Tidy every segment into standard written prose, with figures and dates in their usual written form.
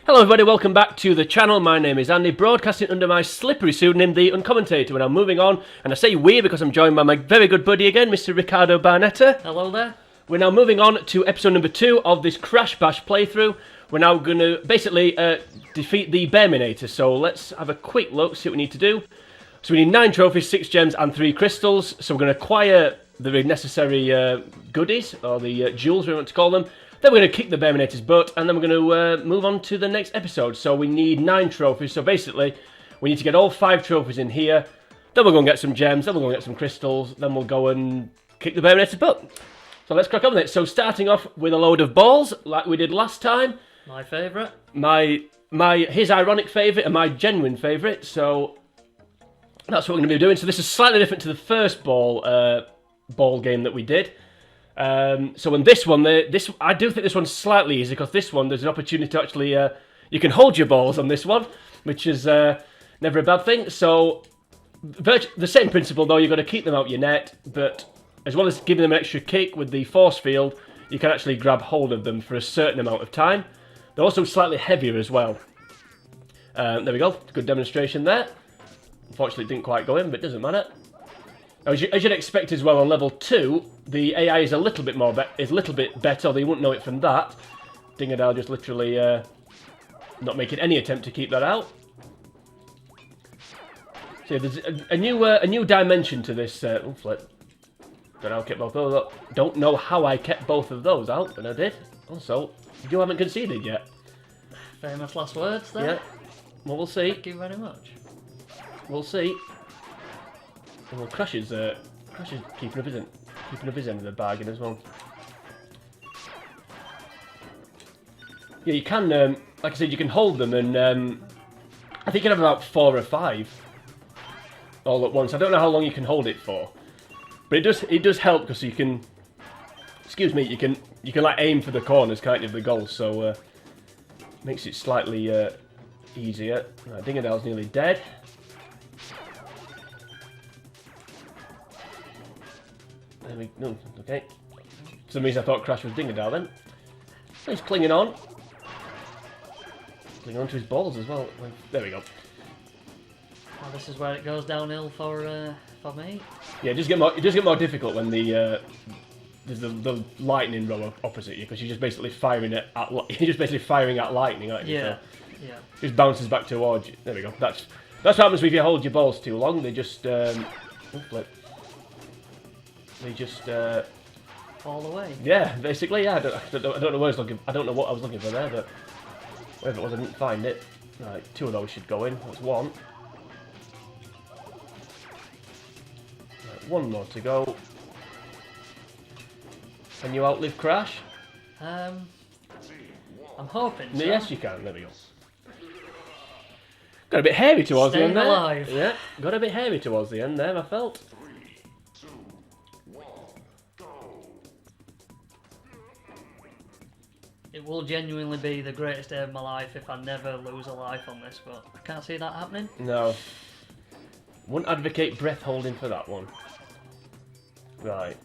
Hello everybody, welcome back to the channel. My name is Andy, broadcasting under my slippery pseudonym, The Uncommentator. We're now moving on, and I say we because I'm joined by my very good buddy again, Mr. Ricardo Barnetta. Hello there. We're now moving on to episode number 2 of this Crash Bash playthrough. We're now going to basically defeat the Bearminator, so let's have a quick look, see what we need to do. So we need 9 trophies, 6 gems and 3 crystals, so we're going to acquire the necessary goodies, or the jewels we want to call them. Then we're going to kick the Bearminator's butt, and then we're going to move on to the next episode. So we need 9 trophies, so basically we need to get all 5 trophies in here, then we'll go and get some gems, then we'll go and get some crystals, then we'll go and kick the Bearminator's butt. So let's crack on with it. So starting off with a load of balls, like we did last time. My favourite. His ironic favourite and my genuine favourite, so that's what we're going to be doing. So this is slightly different to the first ball game that we did. So in this one, I do think this one's slightly easier because this one there's an opportunity to actually you can hold your balls on this one, which is never a bad thing. So the same principle though, you've got to keep them out your net, but as well as giving them an extra kick with the force field, you can actually grab hold of them for a certain amount of time. They're also slightly heavier as well. There we go, good demonstration there. Unfortunately, it didn't quite go in, but it doesn't matter. As you'd expect as well, on level 2, the AI is a little bit better, although you wouldn't know it from that. Dingadal just literally not making any attempt to keep that out. So yeah, there's a new dimension to this. Flip. Don't know how I kept both of those out, but I did. Also, you haven't conceded yet. Famous last words there. Yeah. Well, we'll see. Thank you very much. We'll see. Well, Crash is keeping up his end of the bargain as well. Yeah, you can, like I said, you can hold them, and I think you can have about 4 or 5 all at once. I don't know how long you can hold it for, but it does help because you can, excuse me, you can like aim for the corners, can't you, of the goals? So makes it slightly easier. Right, Dingadale's nearly dead. No, okay. For some reason I thought Crash was Dingadale then. So he's clinging on. Clinging on to his balls as well. There we go. Well, this is where it goes downhill for me. Yeah, it does get more difficult when there's the lightning row opposite you, because you're just basically firing at lightning, aren't you? Yeah. So Yeah. it just bounces back towards you. There we go. That's what happens if you hold your balls too long. They just flip. They just Fall away. Yeah, basically, yeah. I don't know what I was looking for there, but whatever it was, I didn't find it. Right, 2 of those should go in. That's 1. Right, 1 more to go. Can you outlive Crash? I'm hoping so. Yes, you can. There we go. Got a bit hairy towards the end there. Alive. Yeah, got a bit hairy towards the end there, I felt. It will genuinely be the greatest day of my life if I never lose a life on this, but I can't see that happening. No. Wouldn't advocate breath holding for that one. Right.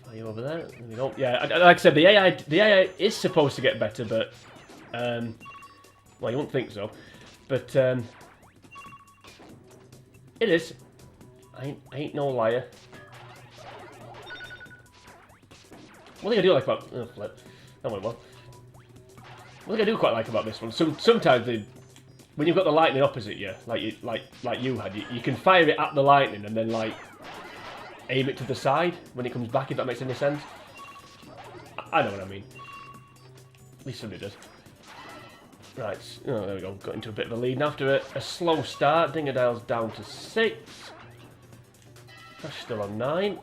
Are you over there? There we go. Yeah, like I said, the AI is supposed to get better, but well, you wouldn't think so, but it is. I ain't no liar. One thing I do like about flip. That went well. One thing I do quite like about this one, sometimes when you've got the lightning opposite you, like you had, you can fire it at the lightning and then like aim it to the side when it comes back, if that makes any sense. I know what I mean. At least somebody does. Right, oh, there we go. Got into a bit of a lead. And after a slow start, Dingadale's down to 6. Crash still on 9.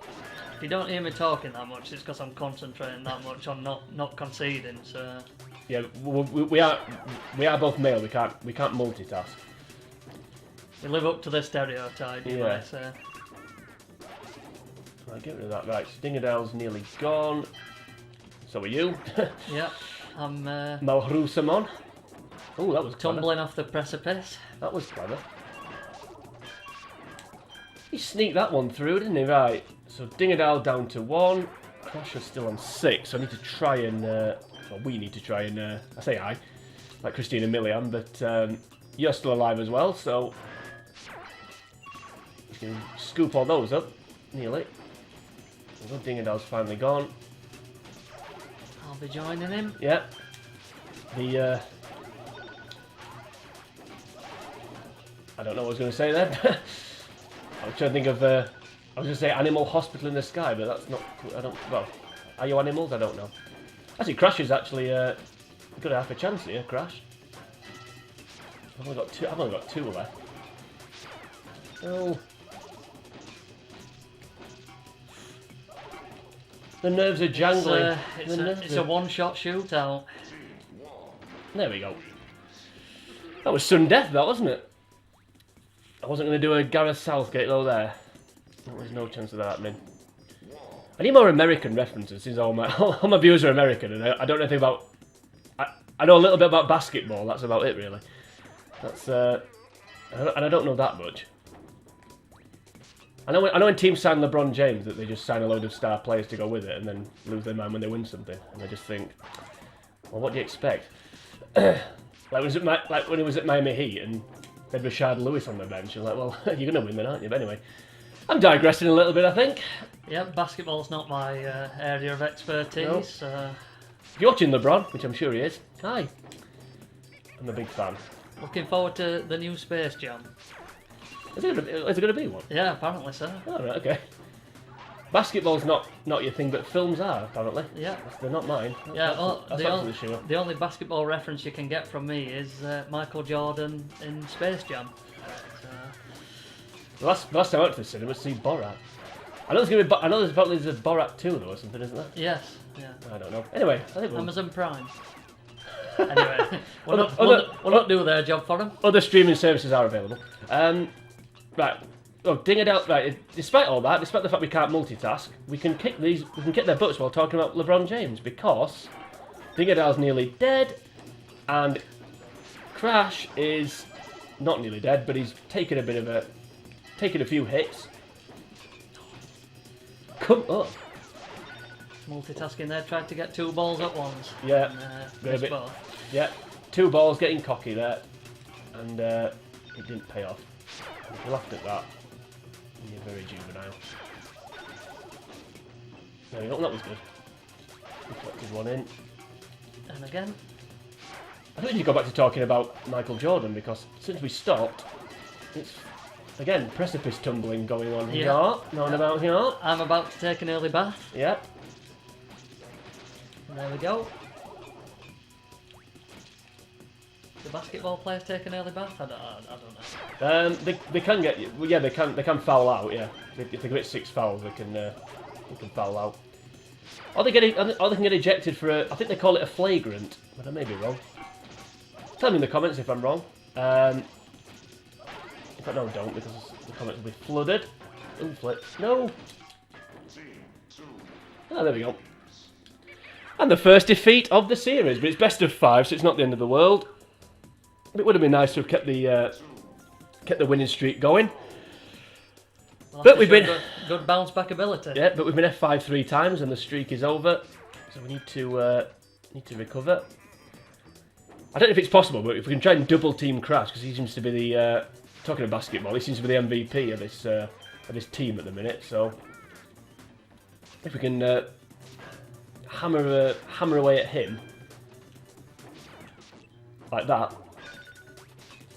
If you don't hear me talking that much, it's because I'm concentrating that much on not conceding. So yeah, we are both male. We can't multitask. we live up to the stereotype, you might say. Right, get rid of that. Right, Dingadale's nearly gone. So are you. Yeah, I'm Malhrusamon. Oh, that was tumbling off the precipice. That was clever. He sneaked that one through, didn't he? Right. So Dingadale down to 1. Crash is still on 6. So I need to try and... well, we need to try and... I say I. like Christina Milian, but you're still alive as well, so you can scoop all those up, nearly. Dingadal's finally gone. I'll be joining him. Yeah. The I don't know what I was going to say then. I was trying to think of I was going to say Animal Hospital in the Sky, but that's not. I don't. Well, are you animals? I don't know. Actually, Crash is actually got half a chance here. Crash. I've only got two left. Oh. The nerves are jangling. It's a one-shot shootout. There we go. That was sudden death, that, wasn't it? I wasn't going to do a Gareth Southgate though there. There's no chance of that happening. I need more American references since all my viewers are American, and I don't know anything about... I know a little bit about basketball, that's about it really. That's and I don't know that much. I know when teams sign LeBron James that they just sign a load of star players to go with it and then lose their mind when they win something, and they just think, well, what do you expect? like when he was at Miami Heat and they had Rashard Lewis on the bench, you're like, well, you're going to win then, aren't you? But anyway, I'm digressing a little bit, I think. Yep, basketball's not my area of expertise. Nope. If you're watching LeBron, which I'm sure he is, hi. I'm a big fan. Looking forward to the new Space Jam. Is it going to be one? Yeah, apparently so. Oh, right, okay. Basketball's not your thing, but films are, apparently. Yeah. They're not mine. The only basketball reference you can get from me is Michael Jordan in Space Jam. The last time I went to the cinema was to see Borat. I know there's probably a Borat 2 though or something, isn't there? Yes, yeah. I don't know. Anyway, I think Amazon Prime. Anyway, we'll not do their job for them. Other streaming services are available. Right. Oh, ding it out. Right. Despite all that, despite the fact we can't multitask, we can kick their butts while talking about LeBron James because Dingadal's nearly dead, and Crash is not nearly dead, but he's taken a few hits. Come on. Multitasking there, tried to get two balls at once. Yeah. And, both. Yeah. Two balls getting cocky there, and it didn't pay off. If you laughed at that, you're very juvenile. There we go, that was good. We collected one in. And again. I think we should go back to talking about Michael Jordan because since we stopped, it's again precipice tumbling going on here. About here. I'm about to take an early bath. Yep. And there we go. The basketball players take an early bath? I don't know. They can get yeah they can foul out, yeah. If they commit 6 fouls they can foul out. Or they can get ejected for I think they call it a flagrant, but I may be wrong. Tell me in the comments if I'm wrong. In fact, no, don't, because the comments will be flooded. Ooh, flip. No! Ah, there we go. And the first defeat of the series, but it's best of 5, so it's not the end of the world. It would have been nice to have kept the winning streak going. But we've been good bounce back ability. Yeah, but we've been F5 3 times and the streak is over, so we need to recover. I don't know if it's possible, but if we can try and double team Crash, because he seems to be the talking of basketball, he seems to be the MVP of this team at the minute. So if we can hammer away at him like that,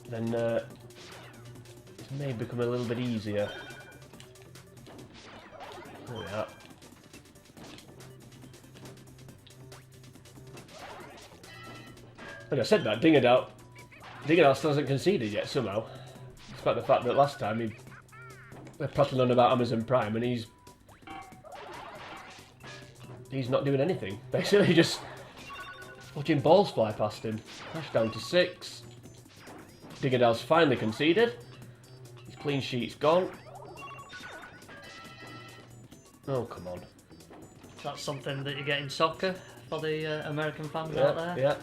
then it may become a little bit easier. There we are. Like I said that, Dingadal still hasn't conceded yet somehow. Despite the fact that last time we're prattling on about Amazon Prime and he's not doing anything. Basically just watching balls fly past him. Crash down to 6. Dingadal's finally conceded. His clean sheet's gone. Oh, come on. That's something that you get in soccer for the American fans out there. Yeah.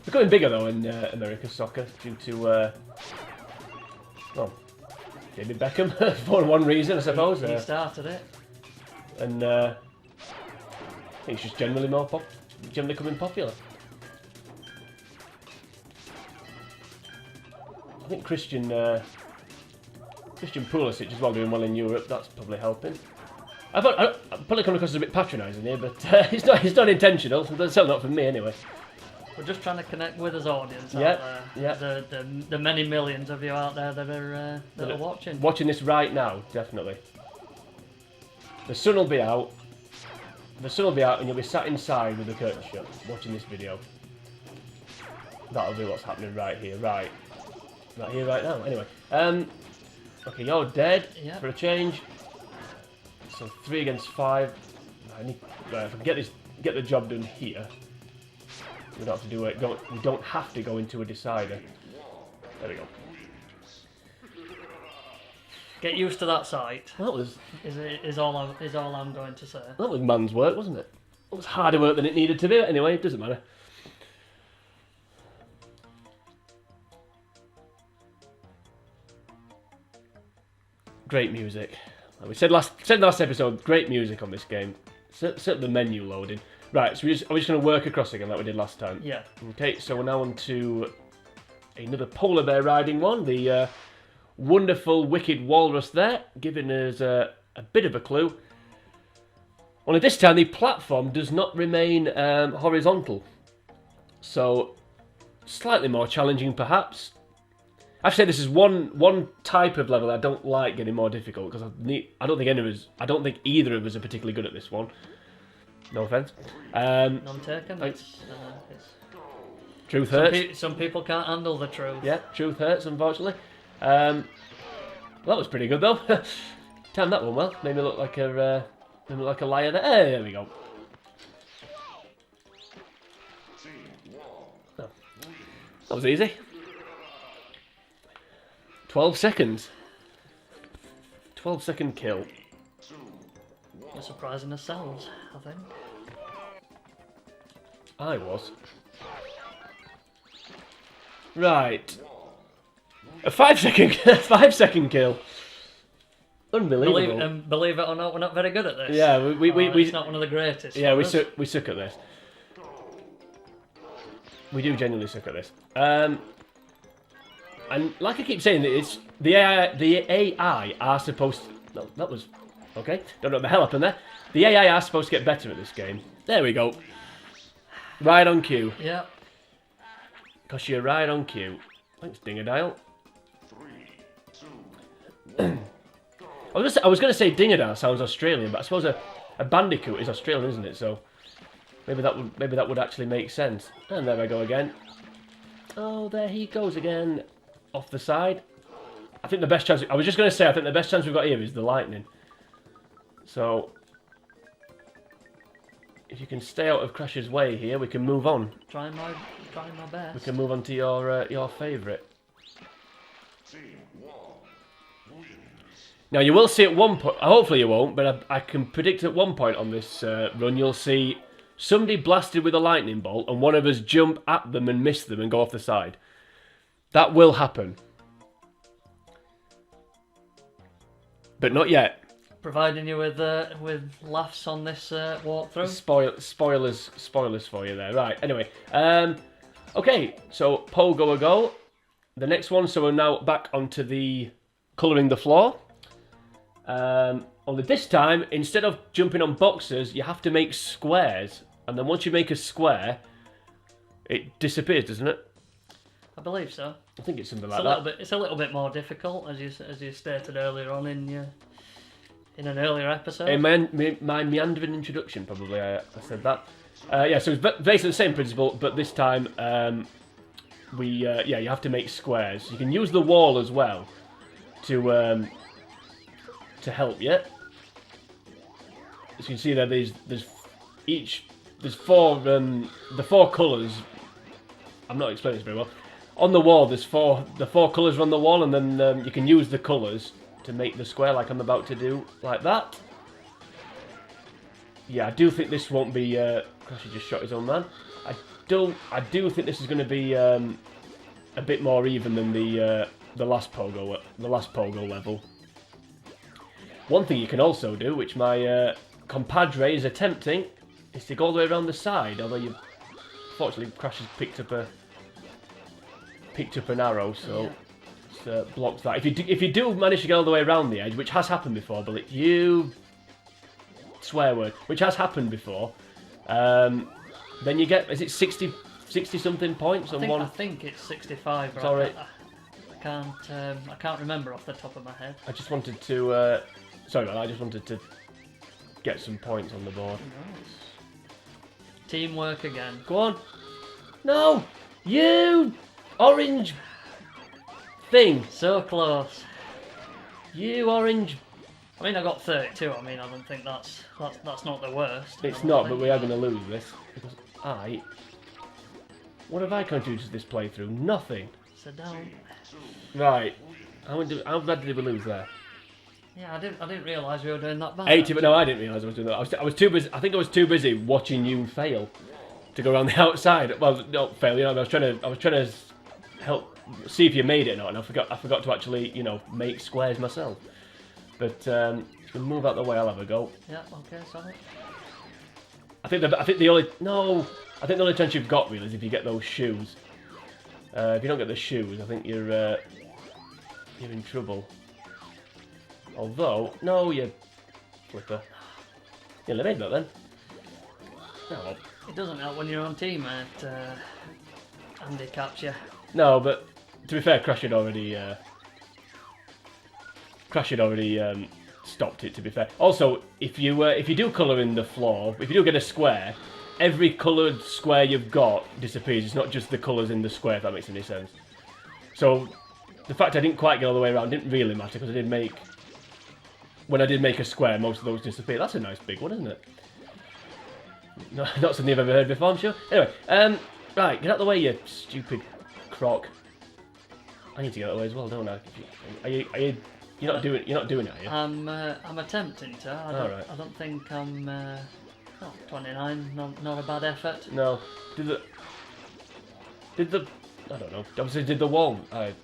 Becoming bigger though in American soccer due to, well, David Beckham for one reason, I suppose. He started it. And I think it's just generally becoming popular. think Christian Pulisic as well doing well in Europe. That's probably helping. I probably come across as a bit patronising here, but it's not intentional. It's certainly not from me anyway. We're just trying to connect with his audience Yeah, out there. Yeah. The many millions of you out there that are watching. Watching this right now, definitely. The sun will be out. The sun will be out, and you'll be sat inside with the curtain shut, watching this video. That'll be what's happening right here, right here, right now. Anyway, okay, you're dead for a change. So 3 against 5. If I can get the job done here. We don't have to do it. We don't have to go into a decider. There we go. Get used to that sight. That was is all I'm going to say. That was man's work, wasn't it? It was harder work than it needed to be. Anyway, it doesn't matter. Great music. Like we said last episode, great music on this game. Set the menu loading. Right, so are we just going to work across again like we did last time? Yeah. Okay, so we're now on to another polar bear riding one. The wonderful wicked walrus there, giving us a bit of a clue. Only this time the platform does not remain horizontal. So, slightly more challenging perhaps. I've said this is one type of level I don't like getting more difficult because I don't think either of us are particularly good at this one. No offense. None taken. It's truth hurts. Some people can't handle the truth. Yeah, truth hurts, unfortunately. That was pretty good though. Timed that one well. Made me look like a liar there. Hey, there we go. Oh, that was easy. 12 seconds. 12-second kill. We're surprising ourselves, I think. I was. Right. A 5-second kill. Unbelievable. Believe it or not, we're not very good at this. Yeah, it's not one of the greatest. Yeah, we suck at this. We do genuinely suck at this. And like I keep saying, it's the AI are supposed to... No, that was... Okay, don't know what the hell happened there. The AI are supposed to get better at this game. There we go. Right on cue. Yeah. Because you're right on cue. Thanks, Dingadile. I was going to say Dingadile sounds Australian, but I suppose a bandicoot is Australian, isn't it? So maybe that would actually make sense. And there I go again. Oh, there he goes again. Off the side. I think the best chance... I was just going to say, I think the best chance we've got here is the lightning. So, if you can stay out of Crash's way here, we can move on. Trying my best. We can move on to your favourite. Now, you will see at one point... Hopefully you won't, but I can predict at one point on this run, you'll see somebody blasted with a lightning bolt and one of us jump at them and miss them and go off the side. That will happen. But not yet. Providing you with laughs on this walkthrough. Spoilers for you there. Right, anyway. Okay, so Pogo-A-Go. The next one, so we're now back onto the colouring the floor. Only this time, instead of jumping on boxes, you have to make squares. And then once you make a square, it disappears, doesn't it? I believe so. I think it's something like that. It's a little bit more difficult, as you stated earlier on in an earlier episode. In my meandering introduction, probably I said that. Yeah, so it's basically the same principle, but this time you have to make squares. You can use the wall as well to help you. As you can see there, there's four the four colours. I'm not explaining this very well. On the wall, the four colours are on the wall, and then you can use the colours to make the square, like I'm about to do, like that. Yeah, I do think this won't be. Crash just shot his own man. I do think this is going to be a bit more even than the last Pogo level. One thing you can also do, which my compadre is attempting, is to go all the way around the side. Although fortunately, Crash has picked up an arrow, so blocks that. If you do manage to get all the way around the edge, which has happened before, but swear word, which has happened before, then you get, is it 60 something points on one? I think it's 65. Sorry. I can't remember off the top of my head. I just wanted to, sorry about that, I just wanted to get some points on the board. Nice. Teamwork again. Go on. No! You orange thing. So close. You orange. I mean, I got 32. I mean, I don't think that's not the worst. It's not, but we are going to lose this because what have I contributed to this playthrough? Nothing. Sit down. Right. How bad did we lose there? Yeah, I didn't realise we were doing that bad. 80, but no, I didn't realise I was doing that. I was too busy. I think I was too busy watching you fail to go around the outside. Well, not fail. You know, I was trying to help see if you made it or not, and I forgot to actually, you know, make squares myself. But if you move out the way, I'll have a go. Yeah. Okay. Sorry. I think the only chance you've got really is if you get those shoes. If you don't get the shoes, I think you're in trouble. Although, no, you flipper. You'll have made that then. No. It doesn't help when your own teammate handicaps you. No, but to be fair, Crash had already stopped it. To be fair. Also, if you do colour in the floor, if you do get a square, every coloured square you've got disappears. It's not just the colours in the square. If that makes any sense. So the fact I didn't quite get all the way around didn't really matter because when I did make a square, most of those disappeared. That's a nice big one, isn't it? No, not something I've ever heard before, I'm sure. Anyway, right, get out of the way, you stupid croc. I need to get out of the way as well, don't I? You're not doing it, are you? I'm attempting to. I don't think I'm. 29, not a bad effort. No. Did the I don't know. Obviously, did the wall? I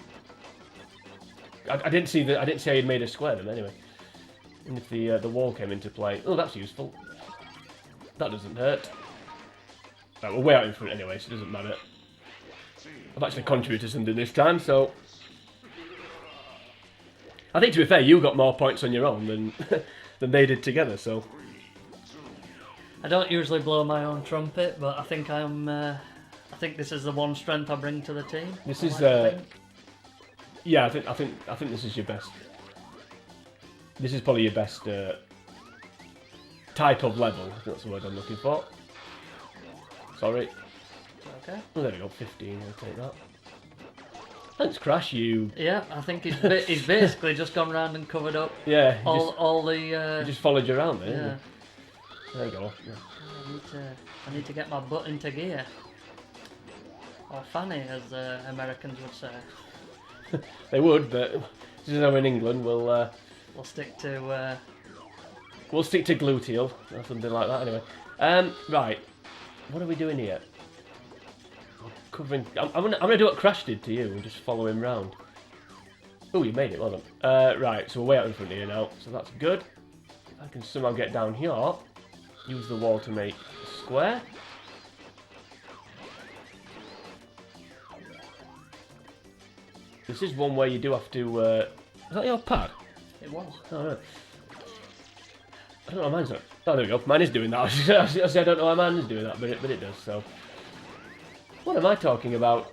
didn't see how you'd made a square then. Anyway, and if the wall came into play, oh, that's useful. That doesn't hurt. Right, we're way out in front anyway, so it doesn't matter. I've actually contributed something this time, so I think to be fair, you got more points on your own than than they did together. So I don't usually blow my own trumpet, but I think I think this is the one strength I bring to the team. This is yeah, I think this is your best. This is probably your best type of level. That's the word I'm looking for. Sorry. Okay. Oh, there we go. 15. I'll take that. Thanks, Crash. You. Yeah, I think he's basically just gone round and covered up. Yeah. All the. He just followed you around there. Yeah. There you go. Yeah. I need to get my butt into gear. Or fanny, as Americans would say. They would, but since I'm in England, we'll stick to gluteal or something like that. Anyway, right. What are we doing here? Covering. I'm gonna do what Crash did to you and just follow him round. Oh, you made it, well done. Right, so we're way out in front here now, so that's good. If I can somehow get down here, use the wall to make a square. This is one where you do have to. Is that your pad? It was. Oh, no. I don't know why mine's not. Oh, there we go. Mine is doing that. I don't know why mine is doing that, but it does, so. What am I talking about?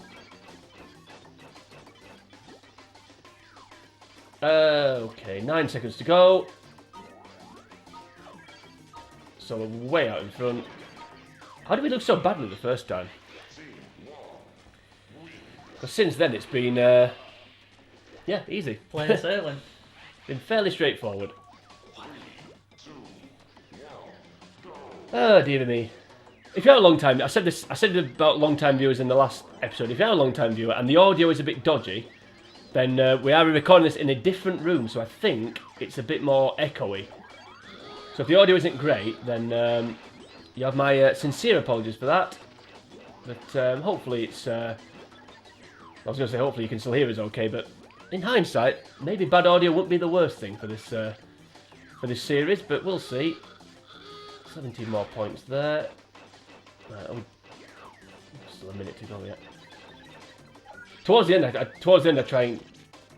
Okay, 9 seconds to go. So we're way out in front. How did we look so badly the first time? Because since then it's been, yeah, easy. Plain sailing. Been fairly straightforward. Oh dear me. If you have a long time, I said about long time viewers in the last episode. If you have a long time viewer and the audio is a bit dodgy, then we are recording this in a different room, so I think it's a bit more echoey. So if the audio isn't great, then you have my sincere apologies for that. But hopefully it's. I was going to say hopefully you can still hear us okay, but in hindsight, maybe bad audio wouldn't be the worst thing for this series. But we'll see. 17 more points there. Right, still a minute to go yet. Towards the end, I try and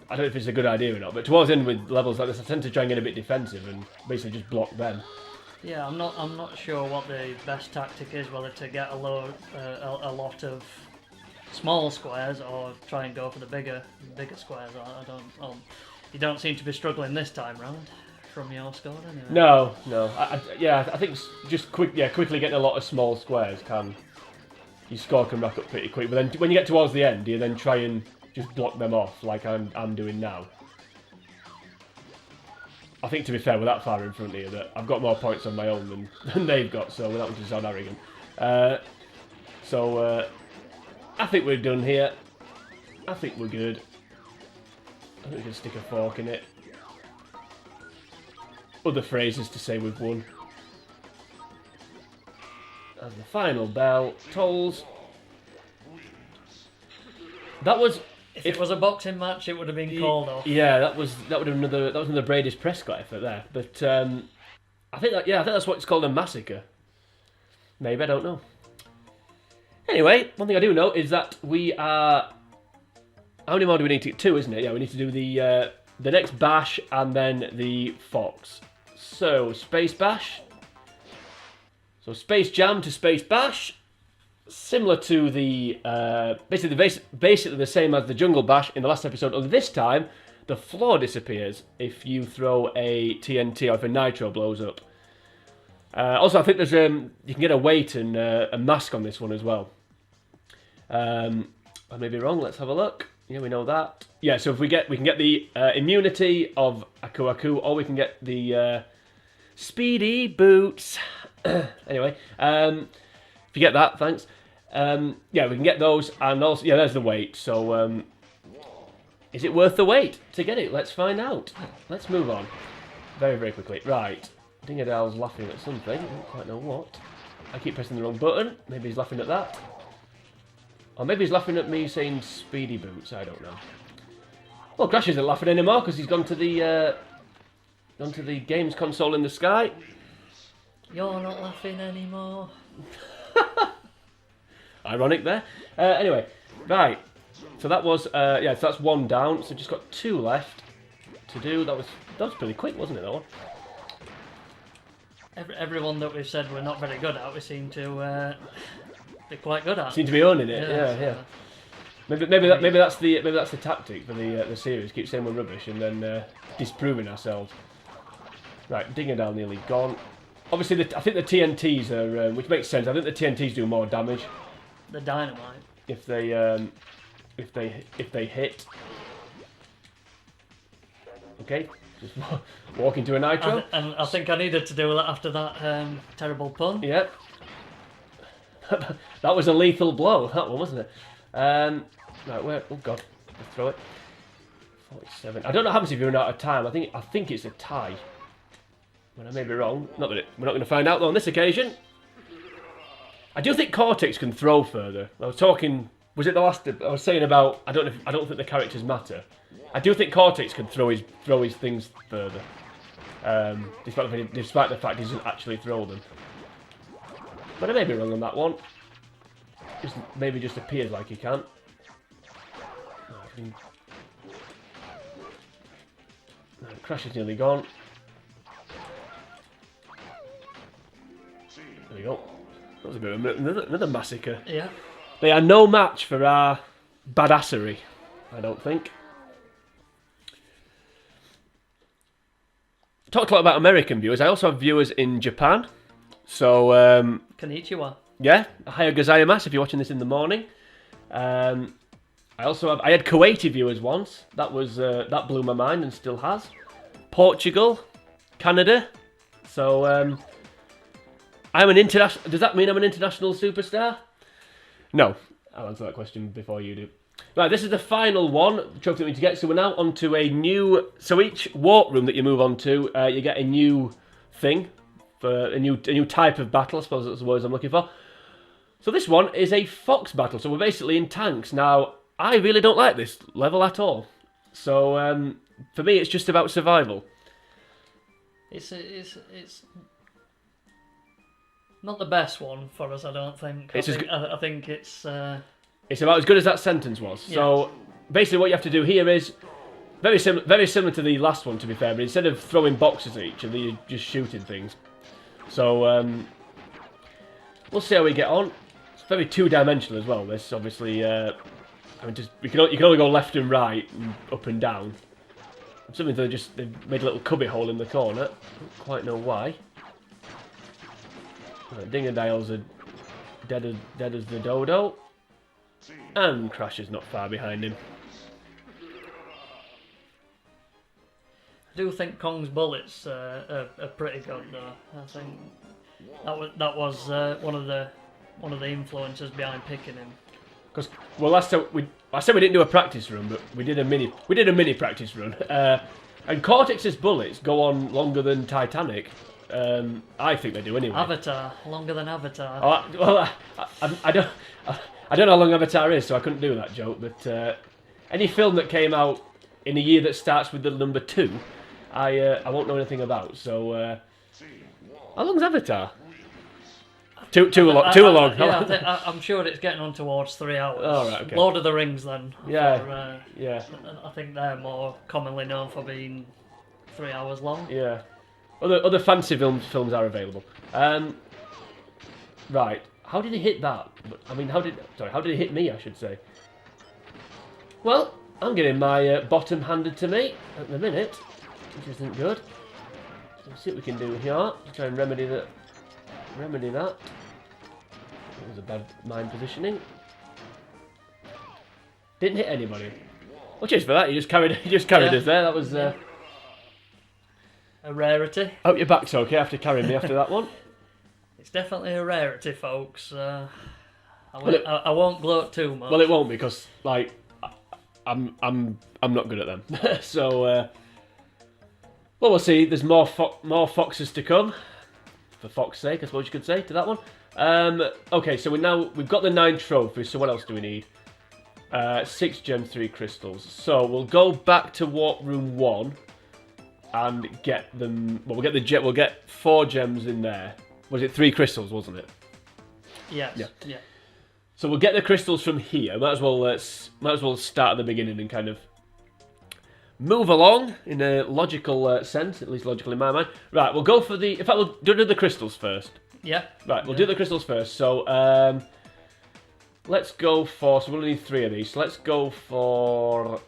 I don't know if it's a good idea or not, but towards the end with levels like this, I tend to try and get a bit defensive and basically just block them. Yeah, I'm not sure what the best tactic is, whether to get a lot of small squares or try and go for the bigger squares. I don't. You don't seem to be struggling this time round from your score, anyway. No. I think just quickly getting a lot of small squares your score can rack up pretty quick. But then when you get towards the end, you then try and just block them off like I'm doing now. I think, to be fair, we're that far in front here that I've got more points on my own than they've got, so that was just sound arrogant. I think we're done here. I think we're good. I think we can stick a fork in it. Other phrases to say we've won. As the final bell tolls. That was... If it was a boxing match, it would have been called off. Yeah, that was another Brady's Prescott effort there. But I think that's what it's called, a massacre. Maybe, I don't know. Anyway, one thing I do know is that we are... How many more do we need to get? 2, isn't it? Yeah, we need to do the next bash and then the fox. So, Space Bash. So, Space Jam to Space Bash. Similar to the basically the same as the Jungle Bash in the last episode. Only this time, the floor disappears if you throw a TNT or if a nitro blows up. Also, I think there's you can get a weight and a mask on this one as well. I may be wrong. Let's have a look. Yeah, we know that. Yeah, so if we can get the immunity of Aku Aku, or we can get the speedy boots. Anyway, if you get that, thanks. Yeah, we can get those, and also, yeah, there's the weight. So, is it worth the wait to get it? Let's find out. Let's move on very, very quickly. Right, Dingadale's laughing at something. I don't quite know what. I keep pressing the wrong button. Maybe he's laughing at that. Or maybe he's laughing at me saying speedy boots. I don't know. Well, Crash isn't laughing anymore because he's gone to the games console in the sky. You're not laughing anymore. Ironic there. Anyway, right. So that was so that's 1 down. So just got 2 left to do. That was pretty quick, wasn't it? That one. Everyone that we've said we're not very good at, we seem to be quite good at. Seem to be owning it. Yeah. Maybe that's the tactic for the series. Keep saying we're rubbish and then disproving ourselves. Right, Dingadale nearly gone. Obviously, I think the TNTs are, which makes sense. I think the TNTs do more damage. The dynamite. If they hit. Okay, just walk into a nitro. And I think I needed to do that after that terrible pun. Yep. That was a lethal blow. That one, wasn't it? Right, where? Oh God, let's throw it. 47. I don't know what happens if you run out of time. I think it's a tie. But I may be wrong. Not that we're not going to find out though on this occasion. I do think Cortex can throw further. I was talking. Was it the last? I was saying about. I don't think the characters matter. I do think Cortex can throw his things further. Despite the fact he doesn't actually throw them. But I may be wrong on that one. Maybe just appears like he can. Crash is nearly gone. There we go. That was a bit of another massacre. Yeah. They are no match for our badassery, I don't think. Talked a lot about American viewers. I also have viewers in Japan. So, Konnichiwa. Yeah, Ohayou gozaimasu if you're watching this in the morning. I had Kuwaiti viewers once. That that blew my mind and still has. Portugal, Canada. So, I'm an international. Does that mean I'm an international superstar? No. I'll answer that question before you do. Right, this is the final one, the trophy that we need to get. So we're now onto a new. So each warp room that you move on to, you get a new thing for a new type of battle. I suppose that's the words I'm looking for. So this one is a fox battle. So we're basically in tanks. Now I really don't like this level at all. So for me, it's just about survival. It's not the best one for us, I don't think. I think it's about as good as that sentence was. Yeah. So basically what you have to do here is Very similar to the last one, to be fair, but instead of throwing boxes at each other, you're just shooting things. So, we'll see how we get on. It's very two-dimensional as well, this, obviously. I mean, you can only go left and right, and up and down. Something they've made a little cubby hole in the corner. I don't quite know why. Dingerdiles are dead as the dodo. And Crash is not far behind him. I do think Kong's bullets are pretty good though. I think that was one of the influences behind picking him. Because last time we didn't do a practice run, but we did a mini practice run. And Cortex's bullets go on longer than Titanic. I think they do anyway. Avatar, longer than Avatar. Oh, well, I don't know how long Avatar is, so I couldn't do that joke. But any film that came out in a year that starts with the number 2. I won't know anything about. So, how long's Avatar? Too long. Yeah, I'm sure it's getting on towards 3 hours. Oh, right, okay. Lord of the Rings, then. Yeah, yeah. I think they're more commonly known for being 3 hours long. Yeah. Other fancy films are available. Right. How did he hit that? I mean, how did he hit me? I should say. Well, I'm getting my bottom handed to me at the minute, which isn't good. So let's see what we can do here. Try and remedy that. That was a bad mind positioning. Didn't hit anybody. Well, cheers for that. You just carried us there. That was a rarity. Hope your back's okay after carrying me after that one. It's definitely a rarity, folks. I won't gloat too much. Well, it won't because like I'm not good at them. So well, we'll see. There's more foxes to come. For fox's sake, I suppose you could say to that one. Okay, so we've got the 9 trophies. So what else do we need? 6 gems, 3 crystals. So we'll go back to Warp Room 1 and get them. Well, we'll get 4 gems in there. Was it 3 crystals? Wasn't it? Yes. Yeah. So we'll get the crystals from here. Might as well start at the beginning and kind of move along in a logical sense, at least logical in my mind. Right, we'll go for the. In fact, we'll do the crystals first. Yeah. Right, we'll do the crystals first. So let's go for. So we'll need 3 of these. So let's go for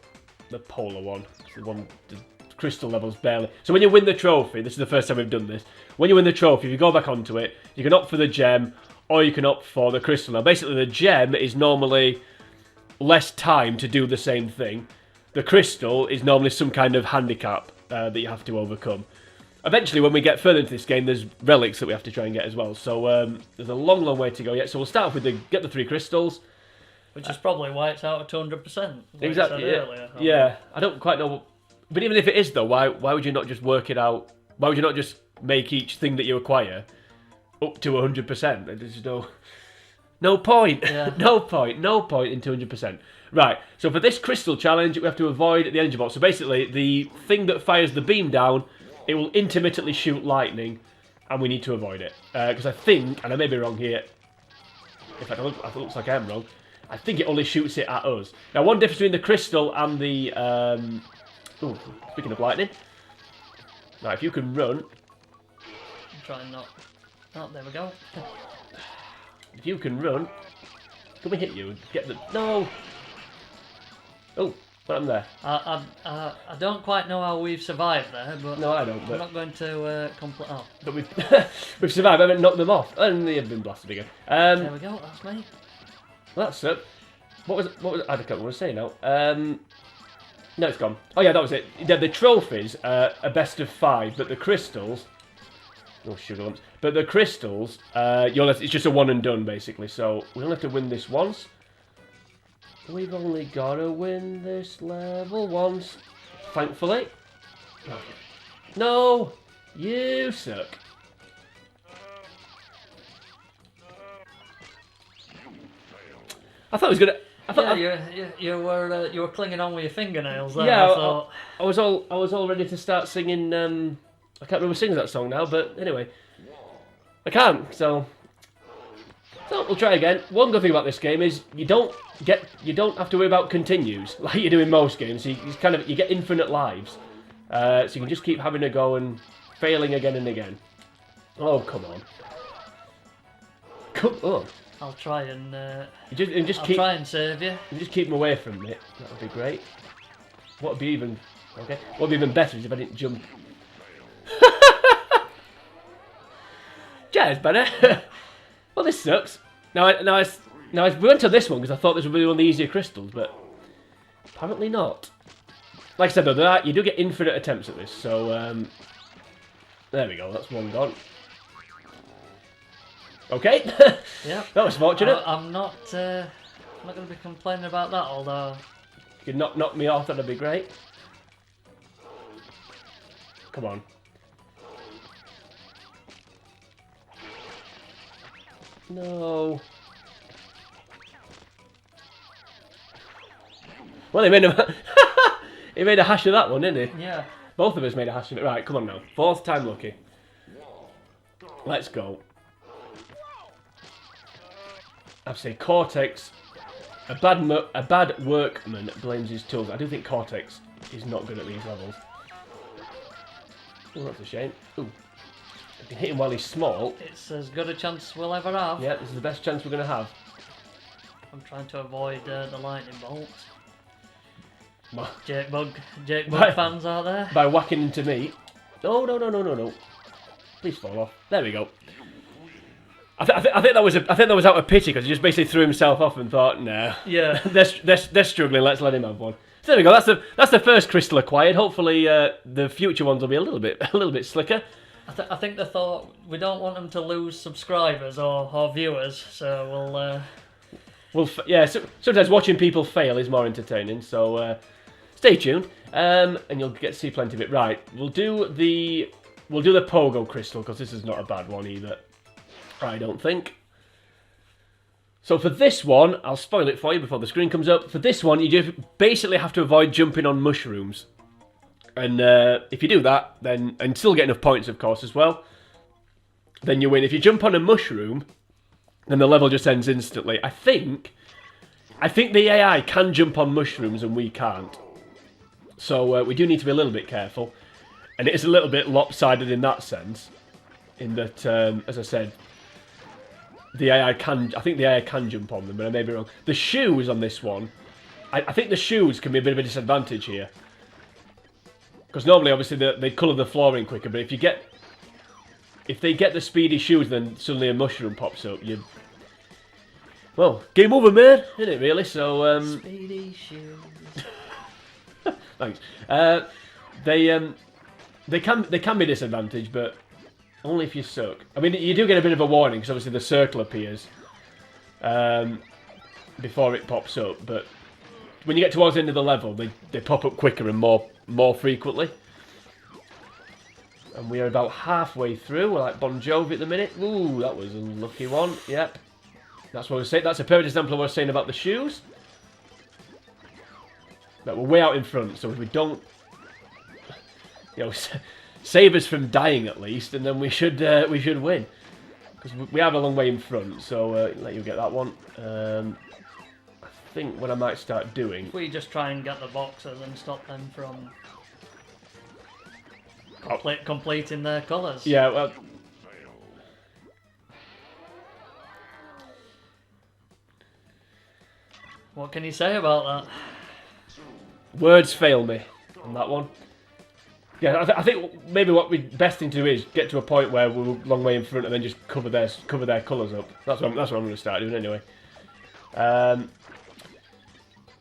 the polar one. It's the one. The crystal levels barely. So when you win the trophy, this is the first time we've done this. When you win the trophy, if you go back onto it, you can opt for the gem, or you can opt for the crystal. Now, basically, the gem is normally less time to do the same thing. The crystal is normally some kind of handicap that you have to overcome. Eventually, when we get further into this game, there's relics that we have to try and get as well. So there's a long, long way to go yet. So we'll start off with get the 3 crystals. Which is probably why it's out at 200%. Exactly. Earlier, yeah, I don't quite know. But even if it is, though, why would you not just work it out? Why would you not just make each thing that you acquire up to 100%? There's no point. Yeah. No point in 200%. Right, so for this crystal challenge, we have to avoid the energy box. So basically, the thing that fires the beam down, it will intermittently shoot lightning, and we need to avoid it. Because I think, and I may be wrong here, in fact, it looks like I am wrong, I think it only shoots it at us. Now, one difference between the crystal and the... speaking of lightning. Now, if you can run... I'm trying not... Oh, there we go. If you can run... Can we hit you? Get the... No! Oh, what happened there? I don't quite know how we've survived there, but... No, I don't, but... I'm not going to complain... Oh. But we've survived, I haven't knocked them off. And they've been blasted again. There we go, that's me. Well, that's it. What was I don't know what I was saying now. No, it's gone. Oh yeah, that was it. The trophies are a best of 5, but the crystals... Oh, sugar lumps. But the crystals, it's just a one and done, basically. So, we only have to win this once. We've only got to win this level once. Thankfully. No! You suck. I thought it was gonna... you were clinging on with your fingernails there. Yeah, I was all ready to start singing. I can't remember singing that song now, but anyway, I can't. So So we'll try again. One good thing about this game is you don't have to worry about continues like you do in most games. You get infinite lives, so you can just keep having a go and failing again and again. Oh, come on. Oh. I'll try and try and save you. Just keep them away from it. That would be great. What would be even better is if I didn't jump. Yeah, it's better. Well, this sucks. Now we went to this one because I thought this would be one of the easier crystals, but apparently not. Like I said though, you do get infinite attempts at this, so there we go. That's one gone. Okay. Yeah. That was fortunate. I'm not going to be complaining about that, although... You could knock me off, that'd be great. Come on. No. Well, he made a hash of that one, didn't he? Yeah. Both of us made a hash of it. Right, come on now. 4th time lucky. Let's go. I'd say Cortex. A bad workman blames his tools. I do think Cortex is not good at these levels. Oh, that's a shame. Ooh. I can hit him while he's small. It's as good a chance we'll ever have. Yeah, this is the best chance we're going to have. I'm trying to avoid the lightning bolts. Well, Jake Bug Right. fans out there. by whacking into me. No. Please fall off. There we go. I think that was out of pity because he just basically threw himself off and thought, nah. Yeah. they're struggling. Let's let him have one. So there we go. That's the first crystal acquired. Hopefully, the future ones will be a little bit slicker. I think they thought we don't want them to lose subscribers or viewers, so sometimes watching people fail is more entertaining. So stay tuned, and you'll get to see plenty of it. Right, we'll do the Pogo Crystal because this is not a bad one either. I don't think. So for this one, I'll spoil it for you before the screen comes up. For this one, you just basically have to avoid jumping on mushrooms. And if you do that, then and still get enough points, of course, as well, then you win. If you jump on a mushroom, then the level just ends instantly. I think the AI can jump on mushrooms and we can't. So we do need to be a little bit careful. And it is a little bit lopsided in that sense. In that, as I said, I think the AI can jump on them, but I may be wrong. The shoes on this one, I think the shoes can be a bit of a disadvantage here. Because normally, obviously, they colour the flooring quicker, but if they get the speedy shoes, then suddenly a mushroom pops up. Well, game over, man, isn't it? Really? So speedy shoes. Thanks. They can be disadvantaged, but only if you suck. I mean, you do get a bit of a warning because obviously the circle appears before it pops up, but when you get towards the end of the level, they pop up quicker and more frequently. And we are about halfway through. We're like Bon Jovi at the minute. Ooh, that was a lucky one. Yep. That's what I was saying. That's a perfect example of what I was saying about the shoes. But we're way out in front, so if we don't, save us from dying at least, and then we should win. Because we have a long way in front, so let you get that one. I think what I might start doing... If we just try and get the boxes and stop them from completing their colours. Yeah, well... What can you say about that? Words fail me on that one. Yeah, I think maybe what we best thing to do is get to a point where we're a long way in front and then just cover their colours up. That's what I'm going to start doing anyway.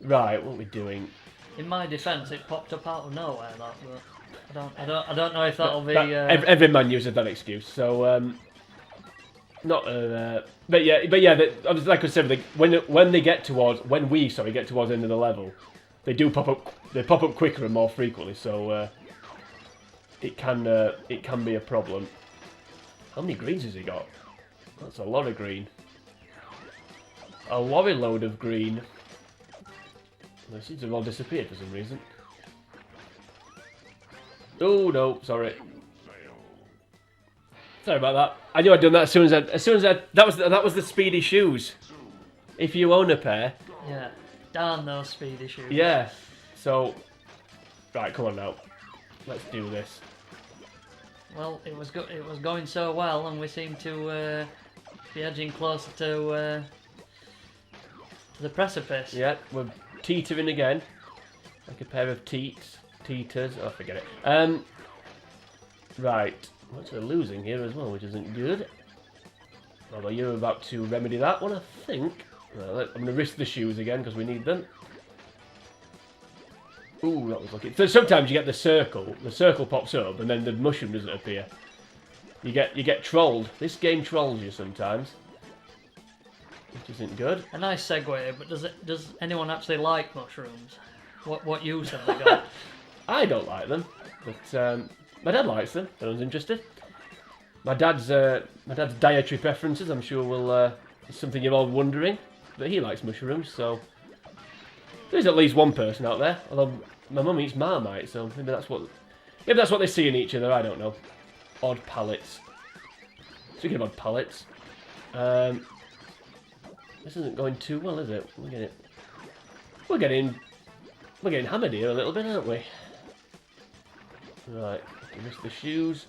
Right, what are we doing? In my defence, it popped up out of nowhere. That, but I don't know if that'll be. Every man uses that excuse. So but yeah. Like I said, when we get towards the end of the level, they do pop up. They pop up quicker and more frequently. So. It can be a problem. How many greens has he got? That's a lot of green. A lorry load of green. They seem to have all disappeared for some reason. Oh no, sorry. Sorry about that. I knew I'd done that as soon as I. That was the speedy shoes. If you own a pair. Yeah. Darn those speedy shoes. Yeah. So, right, come on now. Let's do this. Well, it was going so well, and we seem to be edging closer to the precipice. Yeah, we're teetering again, like a pair of teeters. Oh, forget it. Right, we're actually losing here as well, which isn't good. Although you're about to remedy that one, I think. Well, I'm going to risk the shoes again because we need them. Ooh, that was lucky. So sometimes you get the circle pops up, and then the mushroom doesn't appear. You get trolled. This game trolls you sometimes, which isn't good. A nice segue, but does anyone actually like mushrooms? What use have they got? I don't like them, but my dad likes them. No one's interested. My dad's dietary preferences, I'm sure, will is something you're all wondering. But he likes mushrooms, so there's at least one person out there. Although my mum eats Marmite, so maybe that's what they see in each other. I don't know. Odd palates. Speaking of odd palates, this isn't going too well, is it? We're getting hammered here a little bit, aren't we? Right, risk the shoes.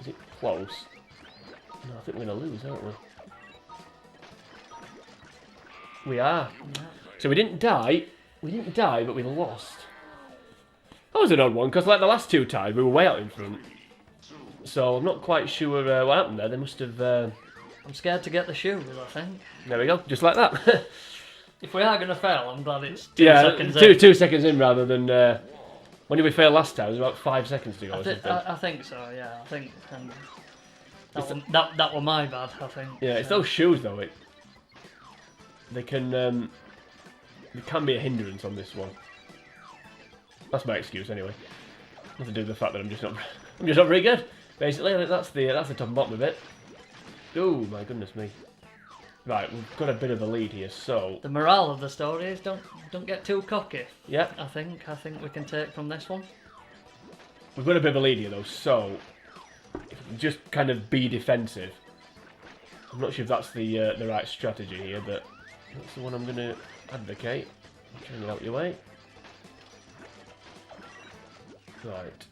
Is it close? No, I think we're gonna lose, aren't we? We are. Yeah. So we didn't die, but we lost. That was an odd one, because like the last two times, we were way out in front. So I'm not quite sure what happened there. They must have... I'm scared to get the shoes, I think. There we go, just like that. If we are going to fail, I'm glad it's 2 seconds in. 2 seconds in rather than... when did we fail last time? It was about 5 seconds to go or something. I think so, yeah. I think that was my bad, I think. Yeah, it's those shoes though. They can be a hindrance on this one. That's my excuse anyway. Nothing to do with the fact that I'm just not very good. Basically, I think that's the top and bottom of it. Oh my goodness me! Right, we've got a bit of a lead here. So the morale of the story is don't get too cocky. Yeah, I think we can take from this one. We've got a bit of a lead here though, so just kind of be defensive. I'm not sure if that's the right strategy here, but that's the one I'm going to advocate. I'm trying to get out your way. Right.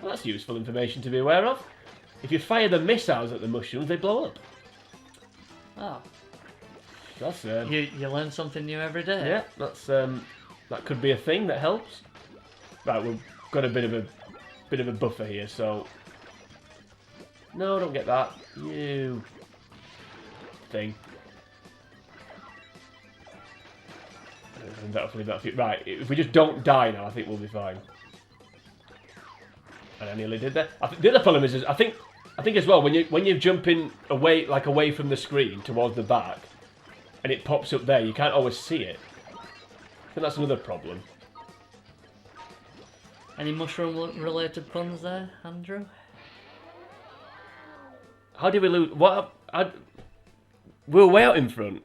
Well, that's useful information to be aware of. If you fire the missiles at the mushrooms, they blow up. Oh. That's you learn something new every day. Yeah, that's that could be a thing that helps. Right, we've got a bit of a buffer here, so no, don't get that. You thing. Right, if we just don't die now, I think we'll be fine. And I nearly did that. The other problem is I think as well when you're jumping away from the screen towards the back, and it pops up there, you can't always see it. I think that's another problem. Any mushroom-related puns there, Andrew? How did we lose? What? We were way out in front.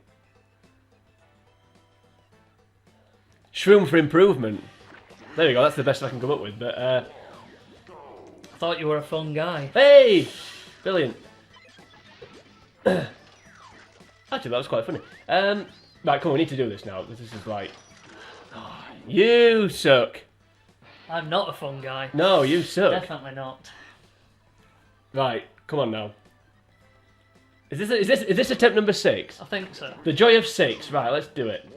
Shroom for improvement. There we go. That's the best I can come up with. But I thought you were a fun guy. Hey, brilliant. Actually, that was quite funny. Right, come on. We need to do this now. This is like, you suck. I'm not a fun guy. No, you suck. Definitely not. Right, come on now. Is this attempt number 6? I think so. The joy of 6. Right, let's do it.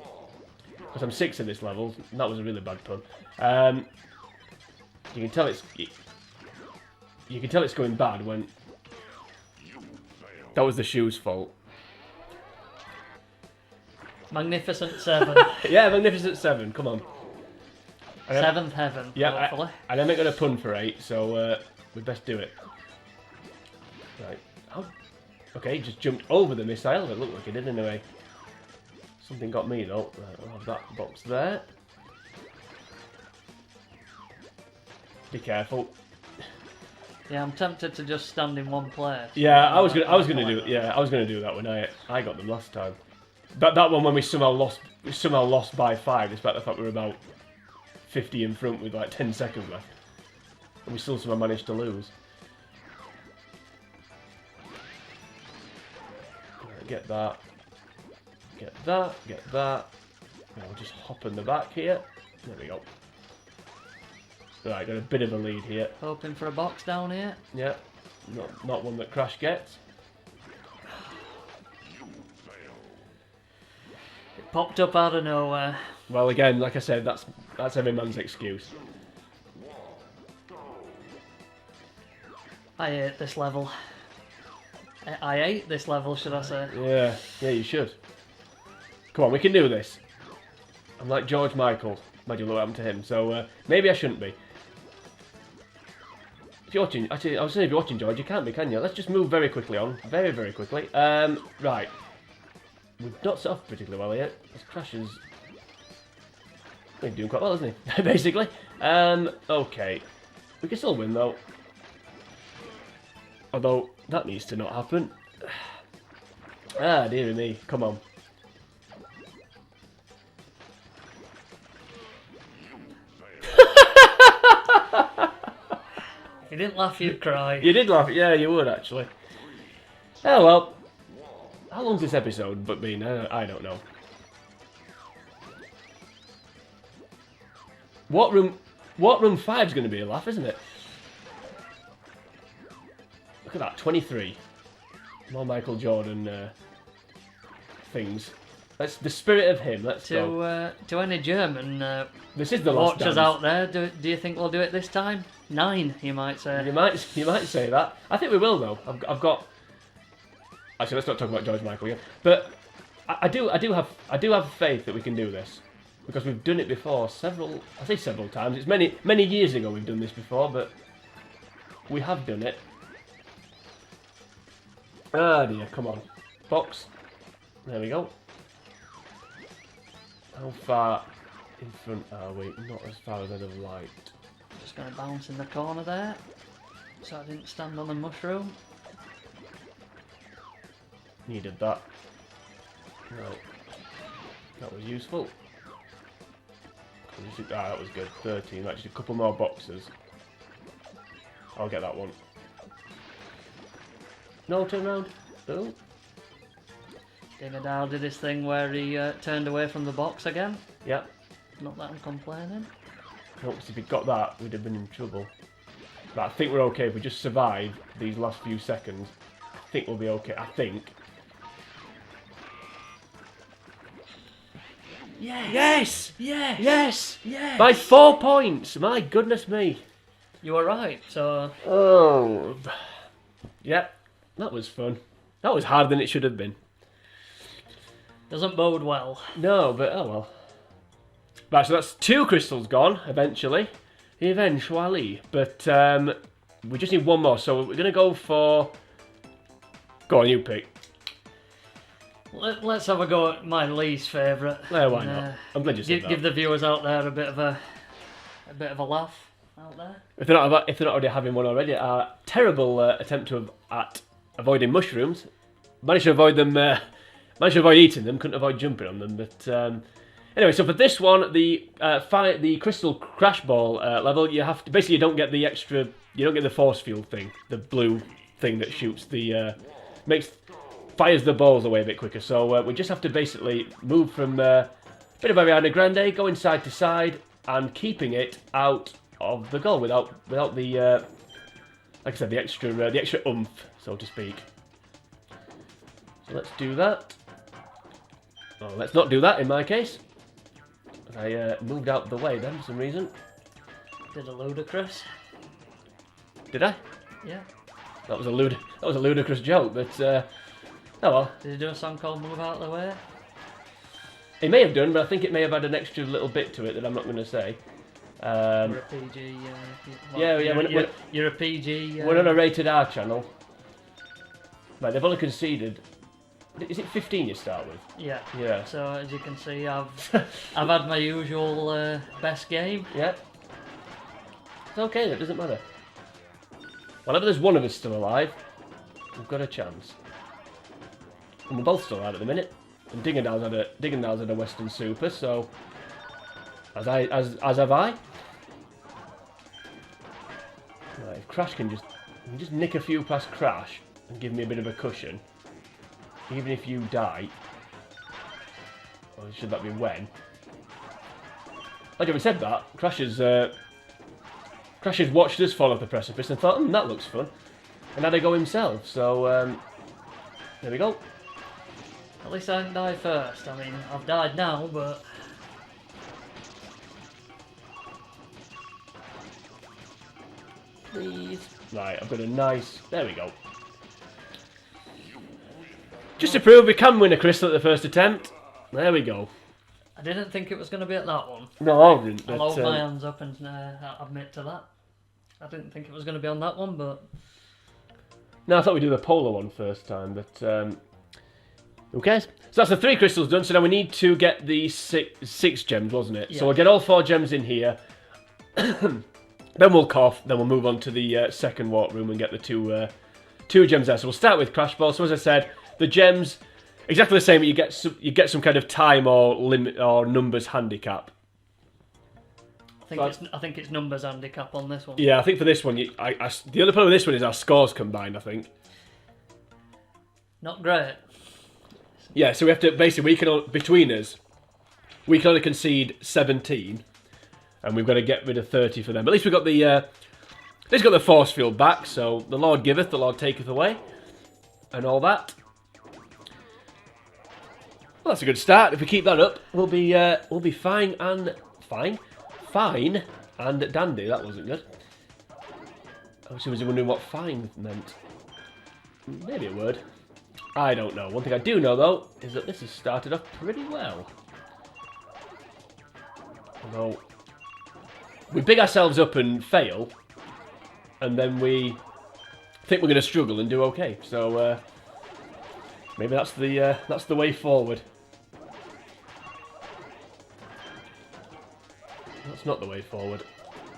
Because I'm 6 at this level. That was a really bad pun. You can tell it's going bad when that was the shoe's fault. Magnificent 7. Yeah, Magnificent 7. Come on. 7th heaven. Yeah, hopefully. and I'm not going to pun for 8, so we best do it. Right. Oh, okay, just jumped over the missile. It looked like it did anyway. Something got me though. Right, I'll have that box there. Be careful. Yeah, I'm tempted to just stand in one place. Yeah, I was gonna do that when I got them last time. That one when we somehow lost by 5, despite the fact we were about 50 in front with like 10 seconds left. And we still somehow managed to lose. Right, get that. Get that. Get that. And I'll just hop in the back here. There we go. Right, got a bit of a lead here. Hoping for a box down here. Yeah, not one that Crash gets. It popped up out of nowhere. Well, again, like I said, that's every man's excuse. I hate this level. I hate this level, should I say? Yeah, you should. Come on, we can do this. I'm like George Michael. Imagine what happened to him. So maybe I shouldn't be. If you're watching, actually, I was saying if you're watching, George, you can't be, can you? Let's just move very quickly on. Very, very quickly. Right. We've not set off particularly well yet. This Crash is... He's doing quite well, isn't he? Basically. Okay. We can still win, though. Although, that needs to not happen. Ah, dearie me. Come on. If you didn't laugh, you'd cry. You did laugh. Yeah, you would, actually. Oh, well. How long's this episode but been? I don't know. What room 5's going to be a laugh, isn't it? Look at that, 23. More Michael Jordan things. That's the spirit of him. Let's go. To any German This is the last watchers dance. out there, do you think we'll do it this time? 9, you might say. You might say that. I think we will though. I've got. Actually, let's not talk about George Michael yet. But I do have faith that we can do this because we've done it before several times. It's many years ago we've done this before, but we have done it. Ah dear, come on, box. There we go. How far in front are we? Not as far as I'd have liked. Just going to bounce in the corner there, so I didn't stand on the mushroom. Needed that. No. That was useful. That was good. 13. Actually, a couple more boxes. I'll get that one. No, turn around. Oh. Dingadal did his thing where he turned away from the box again. Yeah. Not that I'm complaining. No, 'cause if he'd got that, we'd have been in trouble. But I think we're okay if we just survive these last few seconds. I think we'll be okay. I think. Yes! Yes! Yes! Yes! Yes! By 4 points! My goodness me. You were right, so... Oh. Yep. That was fun. That was harder than it should have been. Doesn't bode well. No, but oh well. Right, so that's 2 crystals gone, eventually. Eventually. But we just need one more, so we're going to go for... Go on, you pick. Let's have a go at my least favourite. Yeah, why not? I'm glad you said that. Give the viewers out there a bit of a laugh out there. If they're not already having one already, our terrible attempt at avoiding mushrooms. Managed to avoid them. Managed to avoid eating them. Couldn't avoid jumping on them. But anyway, so for this one, the crystal crash ball level, you have to basically you don't get the force field thing, the blue thing that shoots the fires the balls away a bit quicker. So we just have to basically move from a bit of Ariana Grande, going side to side, and keeping it out of the goal without the like I said, the extra oomph, so to speak. So let's do that. Oh, let's not do that in my case. I moved out the way then for some reason. Did a ludicrous. Did I? Yeah. That was a ludicrous joke, but oh well. Did he do a song called Move Out of the Way? It may have done, but I think it may have had an extra little bit to it that I'm not going to say. You're a PG. You're a PG. We're on a rated R channel. Right, they've only conceded. Is it 15 you start with? Yeah. Yeah. So as you can see, I've had my usual best game. Yeah. It's okay. That doesn't matter. Whenever there's one of us still alive, we've got a chance. And we're both still alive at the minute. And Dingadal's had a Western Super, so as have I. Crash can just nick a few past Crash and give me a bit of a cushion, even if you die. Or should that be when? Like having said that, Crash has watched us fall off the precipice and thought, that looks fun, and had a go himself. So there we go. At least I didn't die first. I mean, I've died now, but... Please. Right, I've got a nice... There we go. Just to prove we can win a crystal at the first attempt. There we go. I didn't think it was going to be at that one. No, I didn't. I'll hold my hands up and admit to that. I didn't think it was going to be on that one, but... No, I thought we'd do the polar one first time, but... who cares? So that's the 3 crystals done, so now we need to get the six gems, wasn't it? Yeah. So we'll get all 4 gems in here. Then we'll cough, then we'll move on to the second walk room and get the two gems there. So we'll start with Crashball. So as I said, the gems, exactly the same, but you get some kind of time or limit or numbers handicap. I think it's numbers handicap on this one. Yeah, I think for this one, the other problem with this one is our scores combined, I think. Not great. Yeah, so we have to, basically, between us, we can only concede 17, and we've got to get rid of 30 for them. But at least we've got the force field back, so the Lord giveth, the Lord taketh away, and all that. Well, that's a good start. If we keep that up, we'll be fine and dandy. That wasn't good. I was wondering what fine meant. Maybe a word. I don't know. One thing I do know, though, is that this has started off pretty well. Although, we big ourselves up and fail, and then we think we're going to struggle and do okay. So, maybe that's the way forward. That's not the way forward.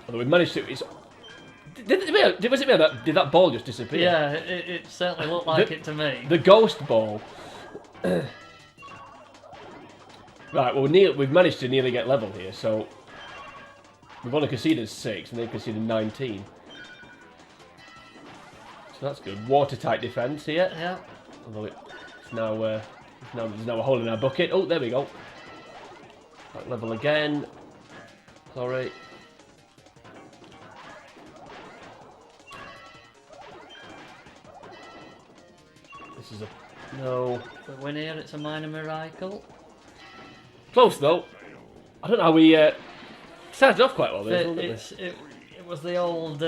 Although we managed to... Did that ball just disappear? Yeah, it certainly looked like it to me. The ghost ball. Right, well, we've managed to nearly get level here, so... We've only conceded 6, and they've conceded 19. So that's good. Watertight defence here. Yeah. Although it's now, there's now a hole in our bucket. Oh, there we go. Back level again. Sorry. This is a... No. If we win here, it's a minor miracle. Close, though. I don't know how we... started off quite well there, didn't we? It was the old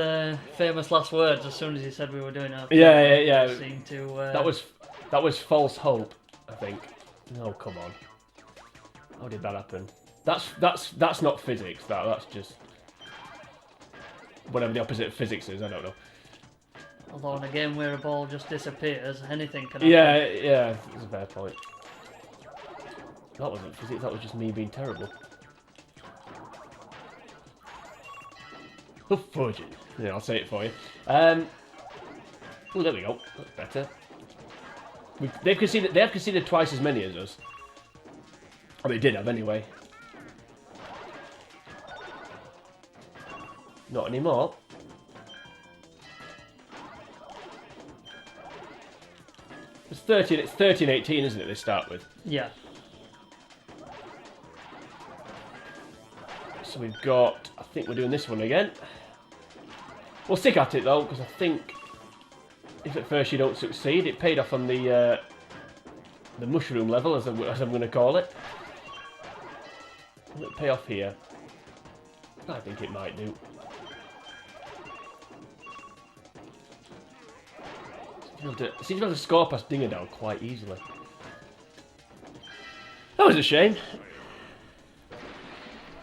famous last words as soon as you said we were doing our... Yeah. Seemed to... That was false hope, I think. No, come on. How did that happen? That's not physics, that's just... Whatever the opposite of physics is, I don't know. Although in a game where a ball just disappears, anything can happen. Yeah, that's a fair point. That wasn't physics, that was just me being terrible. Oh, fudge it. Yeah, I'll say it for you. Oh, there we go. That's better. They have conceded twice as many as us. Oh, they did have anyway. Not anymore. It's 13-18, isn't it, they start with? Yeah. So we've got... I think we're doing this one again. We'll stick at it, though, because I think if at first you don't succeed, it paid off on the mushroom level, as I'm going to call it. Will it pay off here? I think it might do. Seems to be able to score past Dingadal quite easily. That was a shame.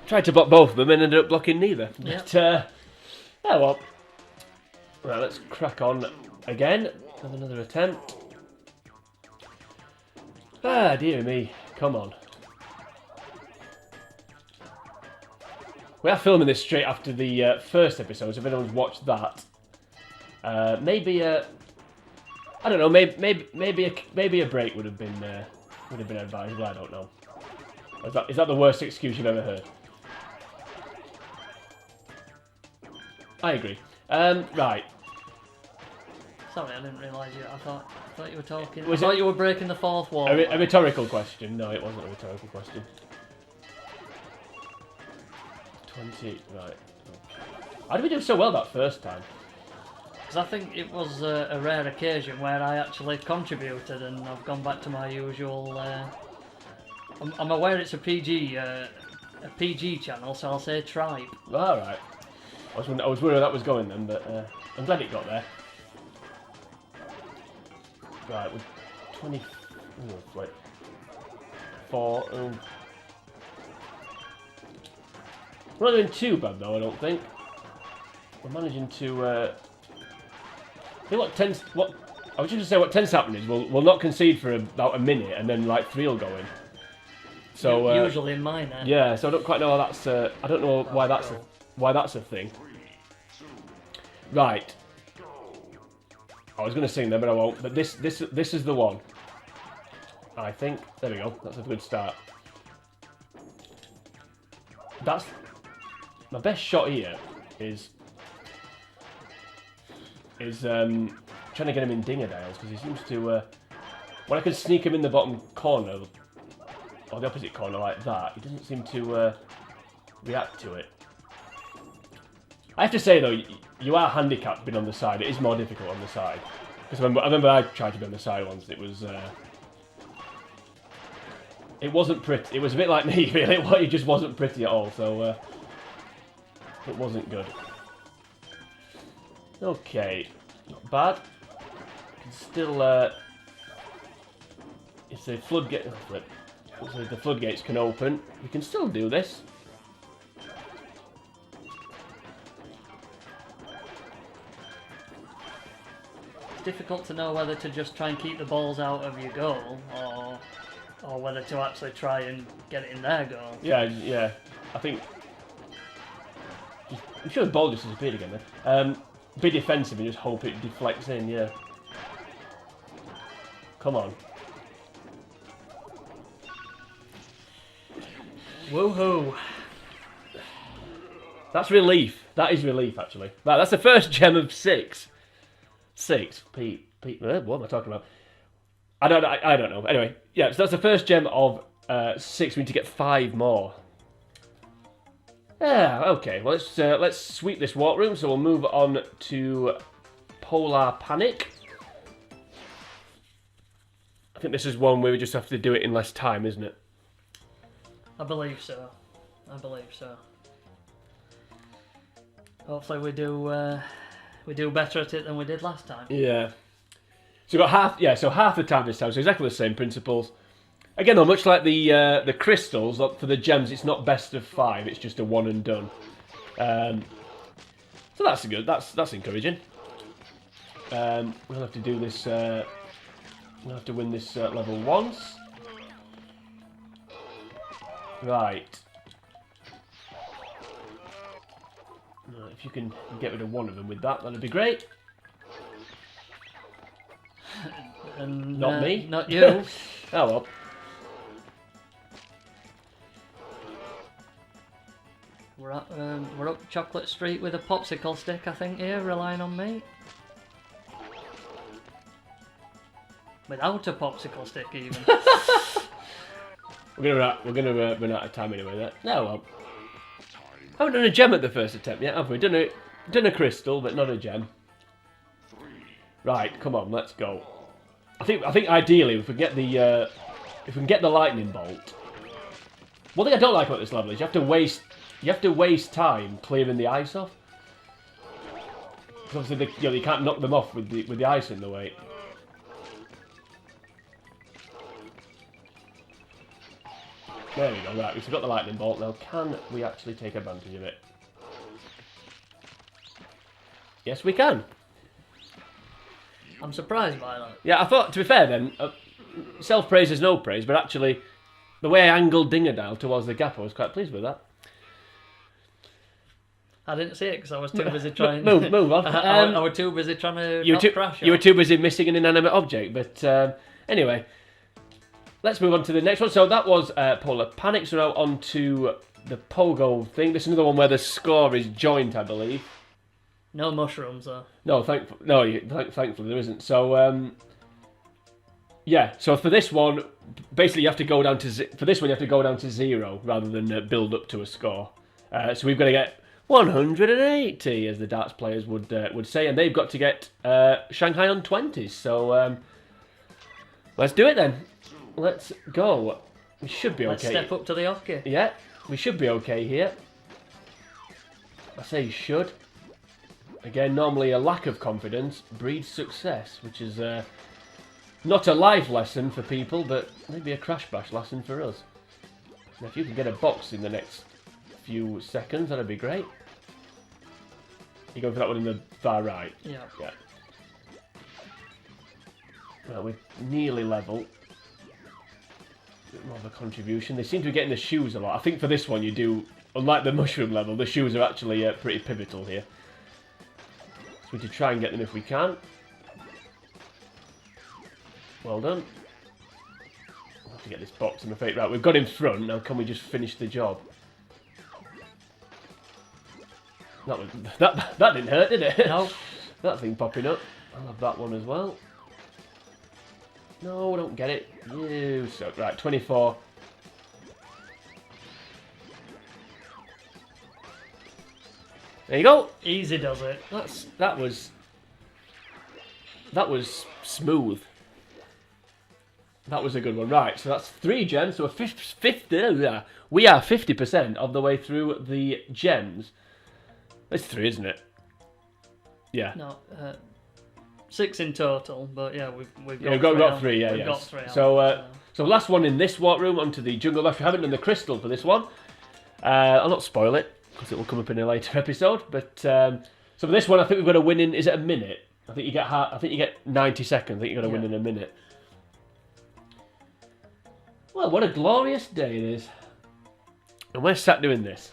Tried to block both of them and ended up blocking neither. Yep. But, oh well. Right, let's crack on again. Have another attempt. Ah, dear me. Come on. We are filming this straight after the first episode, so if anyone's watched that, maybe I don't know. Maybe a break would have been advisable. I don't know. Is that the worst excuse you've ever heard? I agree. Right. Sorry, I didn't realise you. I thought you were talking. Was I thought it- you were breaking the fourth wall. A rhetorical question? No, it wasn't a rhetorical question. 20, right. How did we do so well that first time? Because I think it was a rare occasion where I actually contributed, and I've gone back to my usual. I'm aware it's a PG channel, so I'll say tribe. All right. I was worried that was going then, but I'm glad it got there. Right, with 20. Oh, wait. 4. We're not doing too bad though, I don't think. We're managing to. I think what tends. What I was just going to say. What tends to happen is we'll not concede for about a minute, and then like 3 will go in. So usually in mine. Yeah, so I don't quite know how that's. I don't know why that's a thing. Right. I was going to sing there, but I won't. But this is the one. I think. There we go. That's a good start. That's my best shot here. Is trying to get him in dinger dials because he seems to. When I can sneak him in the bottom corner, or the opposite corner like that, he doesn't seem to react to it. I have to say though, you are handicapped being on the side. It is more difficult on the side. Because I remember I tried to be on the side once. It wasn't pretty. It was a bit like me, really. It just wasn't pretty at all. So it wasn't good. Okay, not bad. Can still. If the floodgate, if the floodgates can open, we can still do this. It's difficult to know whether to just try and keep the balls out of your goal, or whether to actually try and get it in their goal. Yeah. I think. I'm sure the ball just disappeared again then. Be defensive and just hope it deflects in, yeah. Come on. Woohoo! That's relief. That is relief, actually. Right, that's the first gem of 6. 6. Pete. What am I talking about? I don't know. Anyway, yeah. So that's the first gem of 6. We need to get 5 more. Yeah. Okay. Well, let's sweep this walk room. So we'll move on to Polar Panic. I think this is one where we just have to do it in less time, isn't it? I believe so. Hopefully we do better at it than we did last time. Yeah. So we got half. Yeah. So half the time this time. So exactly the same principles. Again, though, much like the crystals for the gems, it's not best of 5. It's just a one and done. So that's good. That's encouraging. We'll have to do this. We'll have to win this level once. Right. If you can get rid of one of them with that, that'd be great. And, Not me. Not you. Oh well. We're up Chocolate Street with a popsicle stick, I think, here, relying on me. Without a popsicle stick, even. We're gonna run out of time anyway. No, well. Haven't done a gem at the first attempt yet, have we? Done a crystal, but not a gem. Right, come on, let's go. I think ideally, if we get the lightning bolt. One thing I don't like about this level is you have to waste time clearing the ice off. Because obviously, you can't knock them off with the ice in the way. There we go, right, we've got the lightning bolt now. Can we actually take advantage of it? Yes, we can. I'm surprised by that. Yeah, I thought, to be fair then, self-praise is no praise, but actually, the way I angled Dinger Dial towards the gap, I was quite pleased with that. I didn't see it because I was too busy trying... Move on. I was too busy trying to crash. You were too busy missing an inanimate object, but anyway... Let's move on to the next one. So that was Polar Panic. So now on to the Pogo thing. This is another one where the score is joint, I believe. No mushrooms though. No, thankfully there isn't. So, yeah. So for this one, basically you have to go down to for this one you have to go down to 0 rather than build up to a score. So we've got to get 180, as the darts players would say, and they've got to get Shanghai on 20s. So let's do it then. Let's go. We should be okay. Let's step up to the hockey. Yeah, we should be okay here. I say should. Again, normally a lack of confidence breeds success, which is not a life lesson for people, but maybe a crash bash lesson for us. Now, if you can get a box in the next few seconds, that'd be great. You going for that one in the far right? Yeah. Yeah. Well, we're nearly level. A bit more of a contribution. They seem to be getting the shoes a lot. I think for this one you do, unlike the mushroom level, the shoes are actually pretty pivotal here. So we need to try and get them if we can. Well done. We'll have to get this box, I'm afraid. Right, we've got in front. Now can we just finish the job? That didn't hurt, did it? No. That thing popping up. I'll have that one as well. No, I don't get it. You suck. Right, 24. There you go. Easy does it. That was smooth. That was a good one. Right, so that's 3 gems. So we are 50% of the way through the gems. It's 3, isn't it? Yeah. No, 6 in total, but yeah, we've got 3. Yeah, we've yes. got 3. So last one in this walk room onto the jungle rush. We haven't done the crystal for this one. I'll not spoil it because it will come up in a later episode. But so for this one, I think we've got to win in. Is it a minute? I think you get 90 seconds. I think you've got to win in a minute. Well, what a glorious day it is. And we're sat doing this.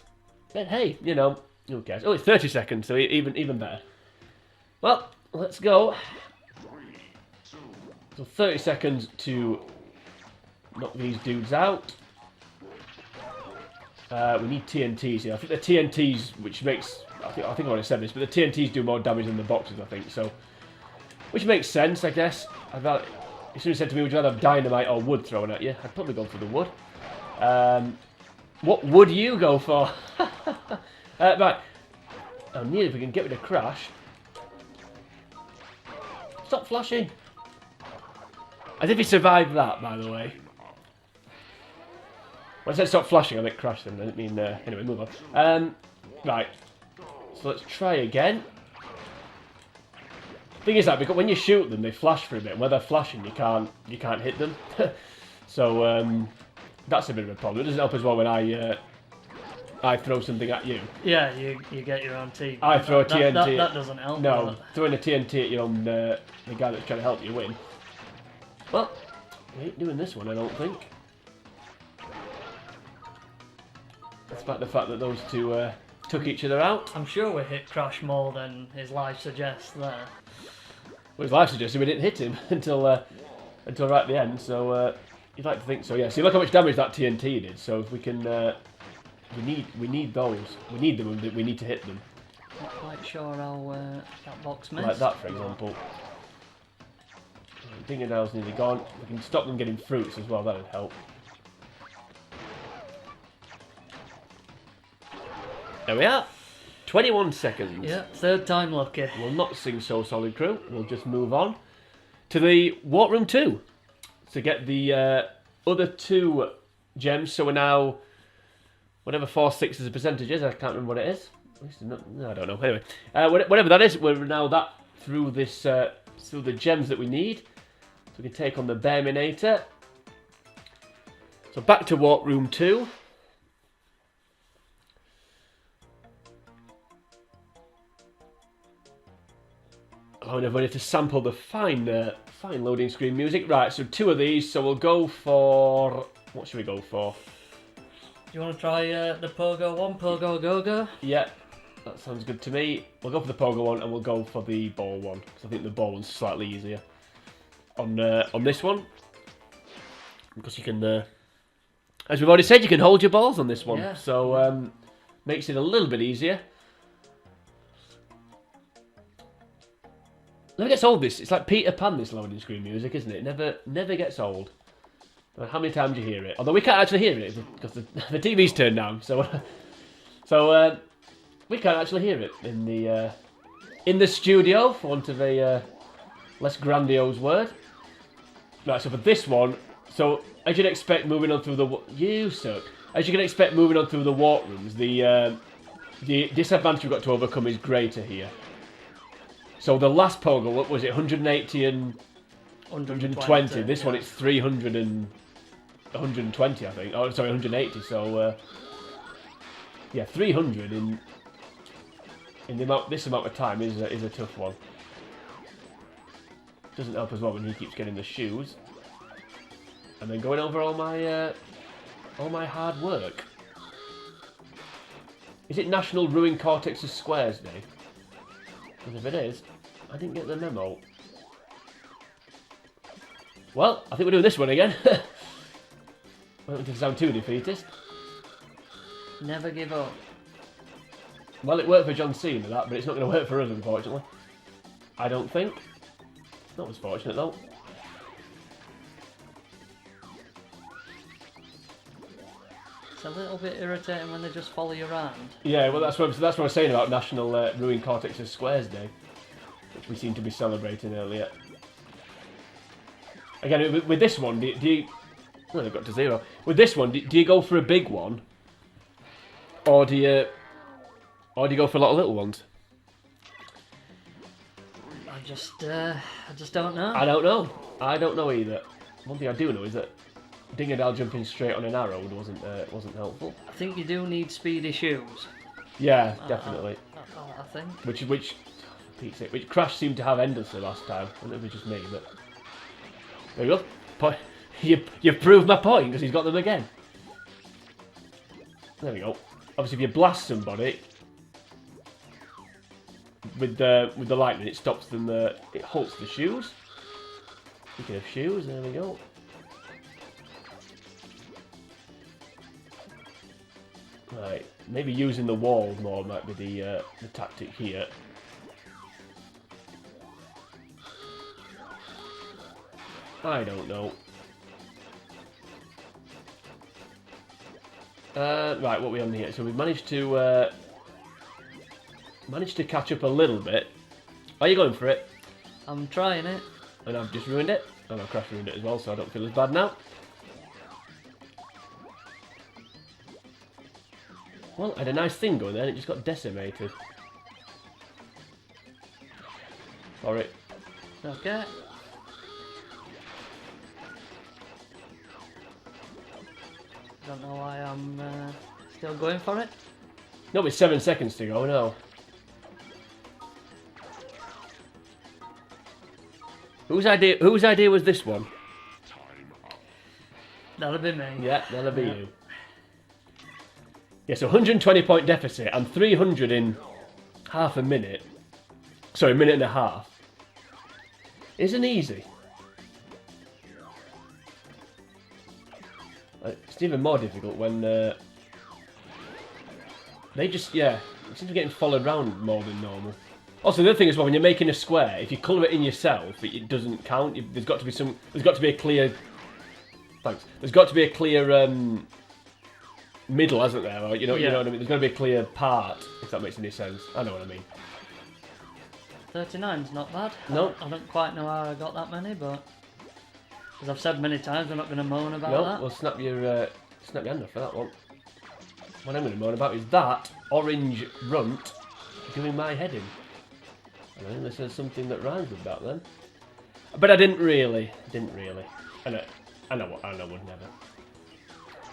But hey, you know, who cares? Oh, it's 30 seconds, so even better. Well, let's go. So 30 seconds to knock these dudes out. We need TNTs here. I think the TNTs, which makes... I think I already said this, but the TNTs do more damage than the boxes, I think, so... Which makes sense, I guess. If someone said to me, would you rather have dynamite or wood thrown at you? I'd probably go for the wood. What would you go for? Right. I need if we can get rid of Crash. Stop flashing. As if he survived that, by the way. When I said stop flashing, I meant Crash then. I didn't mean... anyway, move on. Right. So let's try again. Thing is that because when you shoot them, they flash for a bit. When they're flashing, you can't hit them. So that's a bit of a problem. It doesn't help as well when I throw something at you. Yeah, you get your own TNT. I throw a TNT. That doesn't help. No, throwing a TNT at your own the guy that's trying to help you win. Well, we ain't doing this one, I don't think. Despite the fact that those two took each other out. I'm sure we hit Crash more than his life suggests there. Well, his life suggested we didn't hit him until right at the end, so you'd like to think so, yeah. See, look how much damage that TNT did, so if we can... We need those. We need them, we need to hit them. Not quite sure how that box missed. Like that, for example. Dingadale's nearly gone. We can stop them getting fruits as well, that would help. There we are. 21 seconds. Yeah, 3rd time lucky. We'll not sing So Solid Crew. We'll just move on to the Walk Room 2 to get the other 2 gems. So we're now, whatever 4/6 is a percentage is, I can't remember what it is. I don't know. Anyway, whatever that is, we're now that through this through the gems that we need. So we can take on the Bearminator. So back to Walk Room 2. Allowing everybody to sample the fine loading screen music. Right, so 2 of these. So we'll go for... What should we go for? Do you want to try the Pogo one, Pogo-A-Gogo? Yeah, that sounds good to me. We'll go for the Pogo one and we'll go for the ball one. Because I think the ball one's slightly easier on this one. Because you can... as we've already said, you can hold your balls on this one. Yeah. So makes it a little bit easier. never gets old. This it's like Peter Pan. This loading screen music, isn't it? Never gets old. How many times do you hear it? Although we can't actually hear it because the TV's turned down, so we can't actually hear it in the studio, for want of a less grandiose word. Right, so for this one, so as you'd expect, moving on through as you can expect, moving on through the warp rooms, the disadvantage we've got to overcome is greater here. So the last Pogo, what was it, 180 and 120. This one it's 300 and 120, I think. Oh, sorry, 180. So yeah, 300 in this amount of time is a tough one. Doesn't help as well when he keeps getting the shoes, and then going over all my hard work. Is it National Ruin Cortex's Squares Day? Because if it is, I didn't get the memo. Well, I think we're doing this one again. I don't want to sound too defeatist. Never give up. Well, it worked for John Cena, that, but it's not going to work for us, unfortunately. I don't think. Not as fortunate, though. It's a little bit irritating when they just follow you around. Yeah, well, that's what I was saying about National Ruin Cortex's Squares Day, which we seem to be celebrating earlier. Again, with this one, do you... Well, they've got to 0. With this one, do you go for a big one, or do you go for a lot of little ones? I just don't know. I don't know. I don't know either. One thing I do know is that Dingadal jumping straight on an arrow wasn't helpful. I think you do need speedy shoes. Yeah, definitely. I think. Which Crash seemed to have endlessly last time. I don't know if it was just me, but there you go. You've proved my point because he's got them again. There we go. Obviously, if you blast somebody with the lightning, it stops them. It halts the shoes. Speaking of shoes, there we go. Right, maybe using the wall more might be the tactic here. I don't know. Right, what are we on here? So we've managed to catch up a little bit. Are you going for it? I'm trying it. And I've just ruined it. And I've Crash ruined it as well, so I don't feel as bad now. Well, I had a nice thing going there, and it just got decimated. Sorry. Okay. Don't know why I'm still going for it. No, it's 7 seconds to go, no. Whose idea was this one? That'll be me. Yeah, that'll be you. Yeah, so 120 point deficit and 300 in half a minute. Sorry, a minute and a half. Isn't easy. It's even more difficult when they just, yeah, it seems to be getting followed around more than normal. Also, the other thing is, well, when you're making a square, if you colour it in yourself, it doesn't count. There's got to be a clear. Thanks. There's got to be a clear middle, hasn't there? Or, you know what I mean. There's got to be a clear part, if that makes any sense. I know what I mean. 39's not bad. No. I don't quite know how I got that many, but as I've said many times, we're not going to moan about that. Well, snap your hand off for that one. What I'm going to moan about is that orange runt doing my head in. I think this is something that rhymes with that then. But I didn't really. I know would never.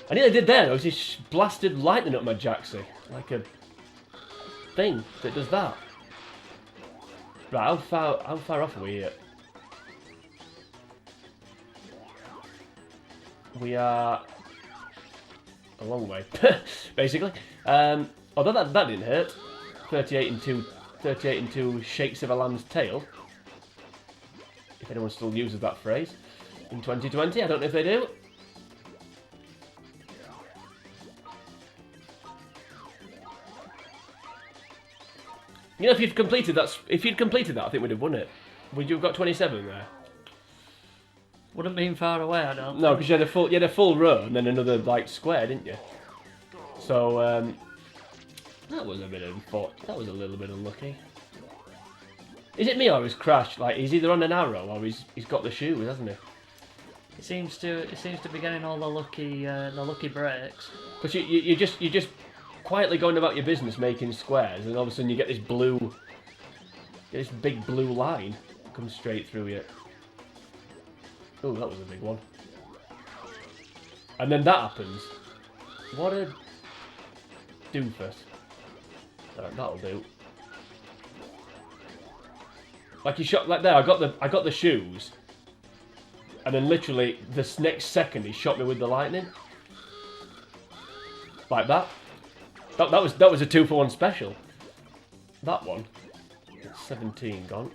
I nearly did there. I was just blasted lightning up my jacksie. Like a thing that does that. Right, how far off are we here? We are a long way, basically. Although that didn't hurt. 38 and 2 shakes of a lamb's tail. If anyone still uses that phrase in 2020, I don't know if they do. You know, if you'd completed that, I think we'd have won it. Would you have got 27 there? Wouldn't mean far away, I don't. No, because you had a full row and then another like square, didn't you? So that was a little bit unlucky. Is it me or is Crash like he's either on an arrow or he's got the shoes, hasn't he? It seems to be getting all the lucky breaks. Because you're just quietly going about your business making squares, and all of a sudden you get this big blue line comes straight through you. Oh, that was a big one. And then that happens. What a doofus. Alright, that'll do. Like he shot like there. I got the shoes, and then literally this next second he shot me with the lightning. Like that. That was a 2-for-1 special. That one. It's 17 gone.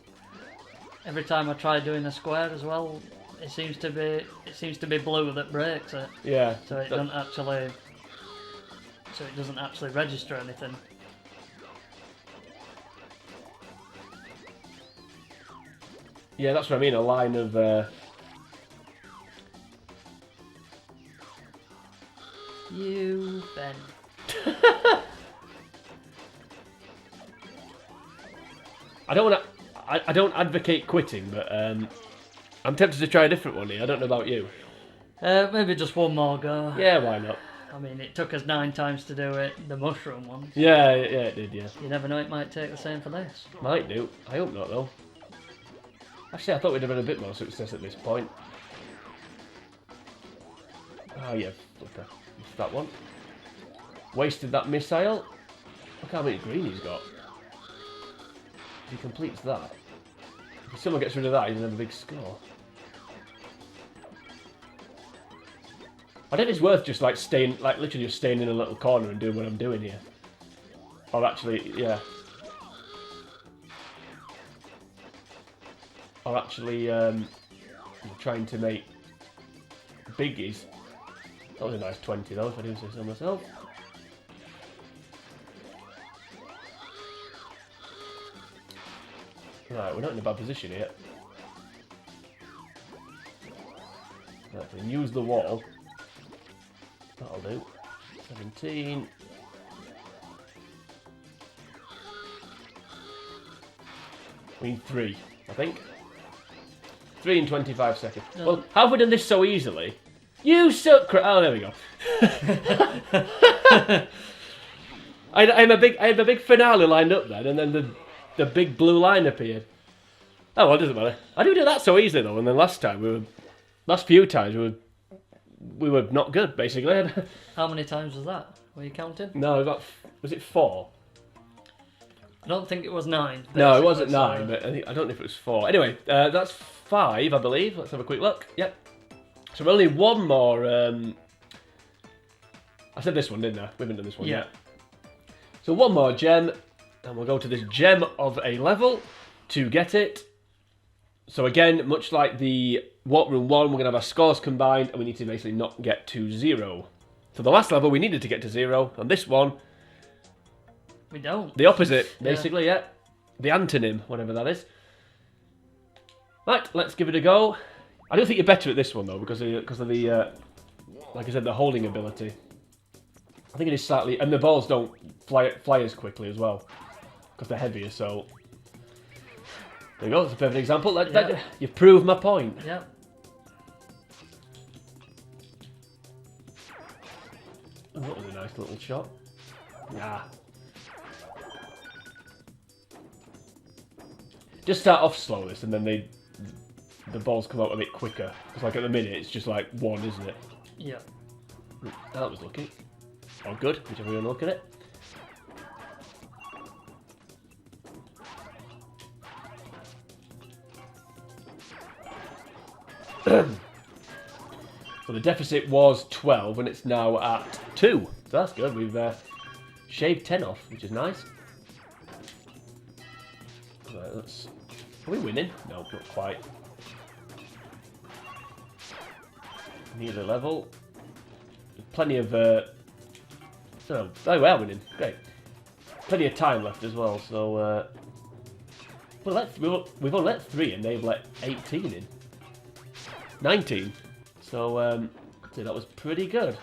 Every time I try doing a square as well, it seems to be blue that breaks it. Yeah. So it doesn't actually register anything. Yeah, that's what I mean. A line of. You Ben. I don't advocate quitting, but I'm tempted to try a different one here. I don't know about you. Maybe just one more go. Yeah, why not? I mean, it took us 9 times to do it, the mushroom one. Yeah, it did, yeah. You never know, it might take the same for this. Might do. I hope not, though. Actually, I thought we'd have had a bit more success at this point. Oh, yeah, flipper. Missed that one. Wasted that missile. Look how many green he's got. If he completes that. If someone gets rid of that, he's going to have a big score. I think it's worth just like literally just staying in a little corner and doing what I'm doing here. Or actually, yeah. Or actually trying to make biggies. That was a nice 20 though, if I do say so myself. Right, we're not in a bad position here. Right, we can use the wall. That'll do. 17. We need 3, I think. 3 in 25 seconds. Well, how have we done this so easily? You suck! Oh, there we go. I had a big finale lined up then, and then the big blue line appeared. Oh well, it doesn't matter. I do that so easily though, and then last few times we were not good basically. How many times was that? Were you counting? No, was it 4? I don't think it was 9. No, it wasn't 9, but I don't know if it was 4. Anyway, that's 5, I believe. Let's have a quick look. Yep. So we're only one more. I said this one, didn't I? We haven't done this one yet. So one more gem, and we'll go to this gem of a level to get it. So again, much like the Warp Room 1, we're going to have our scores combined, and we need to basically not get to 0. So the last level, we needed to get to 0, and this one... We don't. The opposite, basically, yeah. The antonym, whatever that is. Right, let's give it a go. I don't think you're better at this one, though, because of the like I said, the holding ability. I think it is slightly... And the balls don't fly as quickly as well, because they're heavier, so... There you go, that's a perfect example. You've proved my point. Yep. Oh, that was a nice little shot. Nah. Just start off slow this, and then the balls come out a bit quicker. Because like at the minute, it's just like 1, isn't it? Yeah. That was lucky. Or good, whichever you want to look at it. So the deficit was 12 and it's now at 2. So that's good. We've shaved 10 off, which is nice. Right, are we winning? No, not quite. Nearly level. Plenty of... oh, we are winning. Great. Plenty of time left as well, so... Well, we've only let 3 and they've let 18 in. 19. So, so that was pretty good.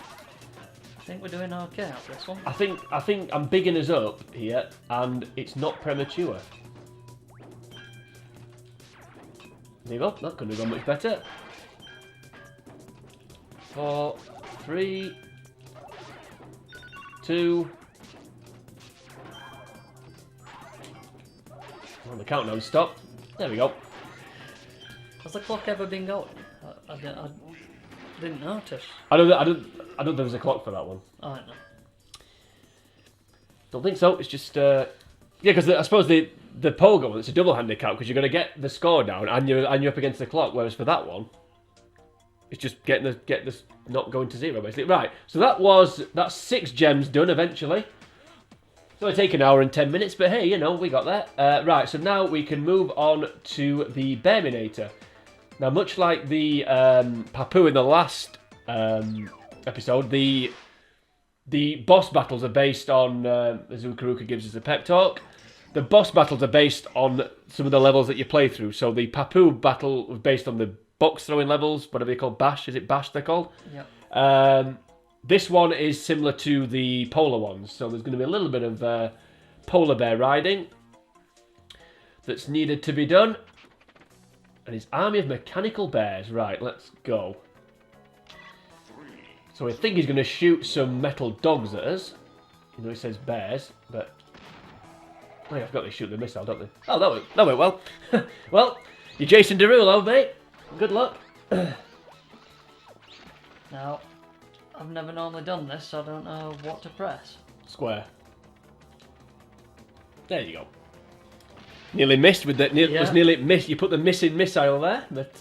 I think we're doing okay at this one. I think I'm bigging us up here, and it's not premature. There you go. That couldn't have gone much better. 4, 3, 2. Well, the countdown stopped. There we go. Has the clock ever been going? I didn't notice. I don't think there's a clock for that one. I don't know. Don't think so. It's just yeah, because I suppose the Pogo one, it's a double handicap because you're going to get the score down and you're up against the clock. Whereas for that one, it's just get this not going to 0 basically. Right. So that's 6 gems done eventually. It's only taken an hour and 10 minutes, but hey, you know, we got there. Right. So now we can move on to the Bearminator. Now, much like the Papu in the last episode, the boss battles are based on, as Ukaruka gives us a pep talk, the boss battles are based on some of the levels that you play through. So the Papu battle was based on the box throwing levels, whatever they call bash. Is it bash they're called? Yeah. This one is similar to the polar ones. So there's going to be a little bit of polar bear riding that's needed to be done. And his army of mechanical bears. Right, let's go. So I think he's going to shoot some metal dogs at us. You know, he says bears, but... Oh, yeah, I forgot they shoot the missile, don't they? Oh, that went well. Well, you're Jason Derulo, mate. Good luck. Now, I've never normally done this, so I don't know what to press. Square. There you go. Nearly missed with that. Yeah. Was nearly missed. You put the missing missile there, but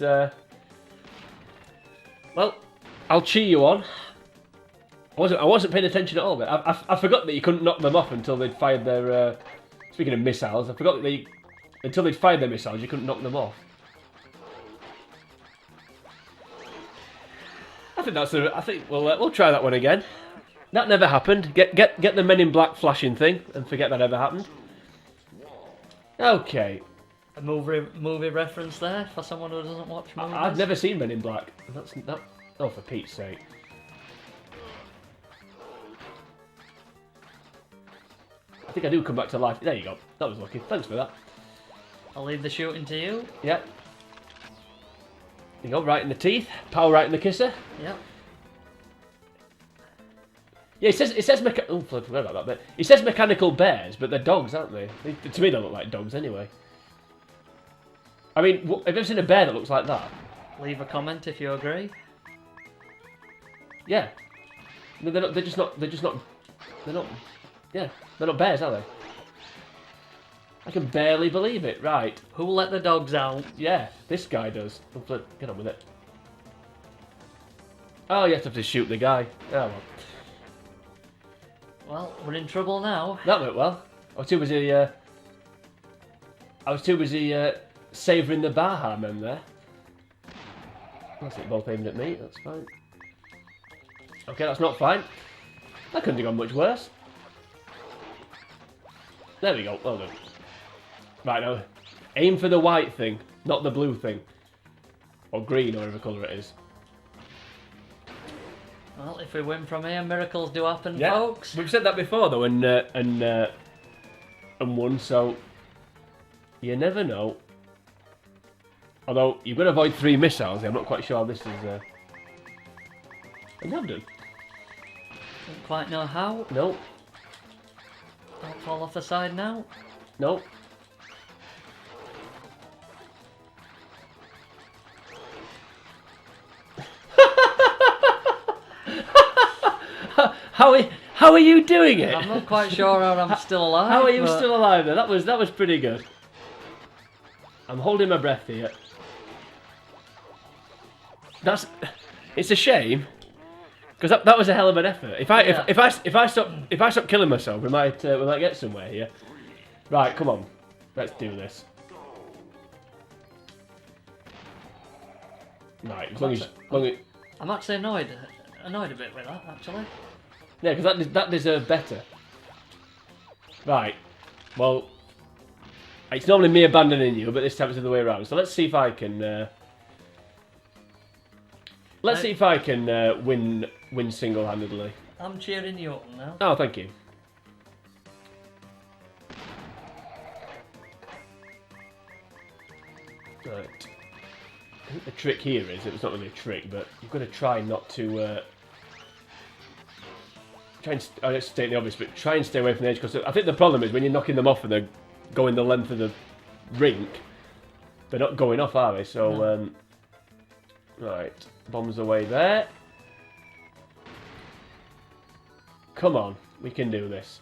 well, I'll cheer you on. I wasn't paying attention at all, but I forgot that you couldn't knock them off until they'd fired their. Speaking of missiles, I forgot that until they'd fired their missiles, you couldn't knock them off. I think we'll try that one again. That never happened. Get the Men in Black flashing thing and forget that ever happened. Okay. A movie reference there for someone who doesn't watch movies? I've never seen Men in Black. Oh, for Pete's sake. I think I do come back to life. There you go. That was lucky. Thanks for that. I'll leave the shooting to you. Yeah. There you go, right in the teeth. Power right in the kisser. Yeah. Yeah, it says oh, I forgot about that bit. It says mechanical bears, but they're dogs, aren't they? To me, they look like dogs anyway. I mean, have you ever seen a bear that looks like that? Leave a comment if you agree. Yeah. No, they're not. Yeah, they're not bears, are they? I can barely believe it. Right. Who let the dogs out? Yeah, this guy does. Get on with it. Oh, you have to shoot the guy. Oh well. Well, we're in trouble now. That went well. I was too busy savouring the Baha men there. That's it, both aimed at me. That's fine. Okay, that's not fine. That couldn't have gone much worse. There we go. Well done. Right now, aim for the white thing, not the blue thing, or green, or whatever colour it is. Well, if we win from here, miracles do happen, Yeah, folks. we've said that before though, and won. So you never know. Although you've got to avoid 3 missiles. I'm not quite sure how this is. I have done. Don't quite know how. No. Don't fall off the side now. No. How are you doing it? I'm not quite sure how I'm still alive. How are you but... still alive there? That was pretty good. I'm holding my breath here. It's a shame because that was a hell of an effort. If I stop killing myself, we might get somewhere here. Right, come on, let's do this. Right, as long as I'm actually annoyed a bit with that, actually. yeah, because that deserved better. Right, well, It's normally me abandoning you, but this time it's the other way around. So let's see if I can. Let's see if I can win single-handedly. I'm cheering you on now. Oh, thank you. Right. I think the trick here is, it's not really a trick, but you've got to try not to... I don't state the obvious, but try and stay away from the edge, because I think the problem is when you're knocking them off and they're going the length of the rink, they're not going off, are they? So, No. Right, bombs away there. Come on, we can do this.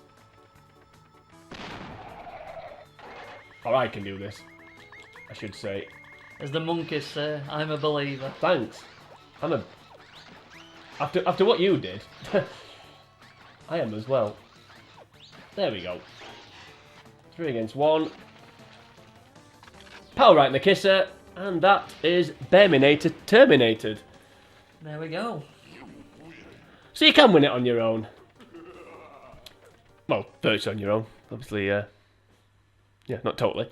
Or I can do this, I should say. As the monkeys say, I'm a believer. Thanks. After what you did, I am as well. There we go. 3 against 1. Power right in the kisser, and that is Bearminator terminated. There we go. So you can win it on your own. Well, virtually on your own. Obviously, yeah, not totally.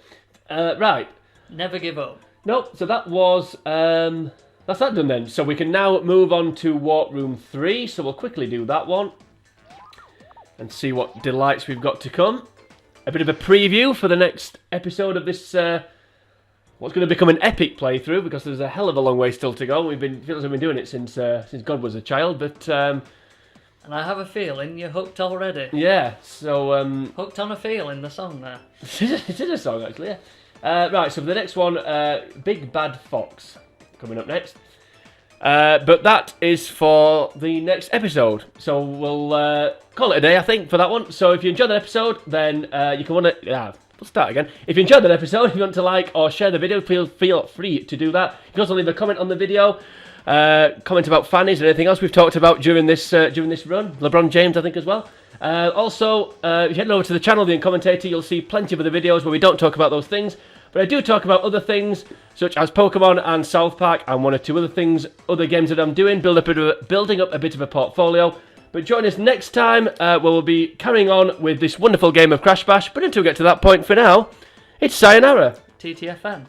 Right. Never give up. Nope, so that was... that's that done then. So we can now move on to Warp Room 3. So we'll quickly do that one. And see what delights we've got to come. A bit of a preview for the next episode of this... what's going to become an epic playthrough, because there's a hell of a long way still to go. We've been doing it since God was a child, but... and I have a feeling you're hooked already. Yeah, so... Hooked on a feeling, the song there. It is a song, actually, yeah. Right, so for the next one, Big Bad Fox coming up next. But that is for the next episode. So we'll call it a day, I think, for that one. So if you enjoyed that episode, then you can want to... we'll start again. If you enjoyed that episode, if you want to like or share the video, feel free to do that. You can also leave a comment on the video. Comment about fannies and anything else we've talked about during this run. LeBron James, I think, as well. Also, if you head over to the channel, The Commentator, you'll see plenty of other videos where we don't talk about those things. But I do talk about other things, such as Pokemon and South Park, and 1 or 2 other things, other games that I'm doing, building up a bit of a portfolio. But join us next time, where we'll be carrying on with this wonderful game of Crash Bash. But until we get to that point, for now, it's sayonara. TTFN.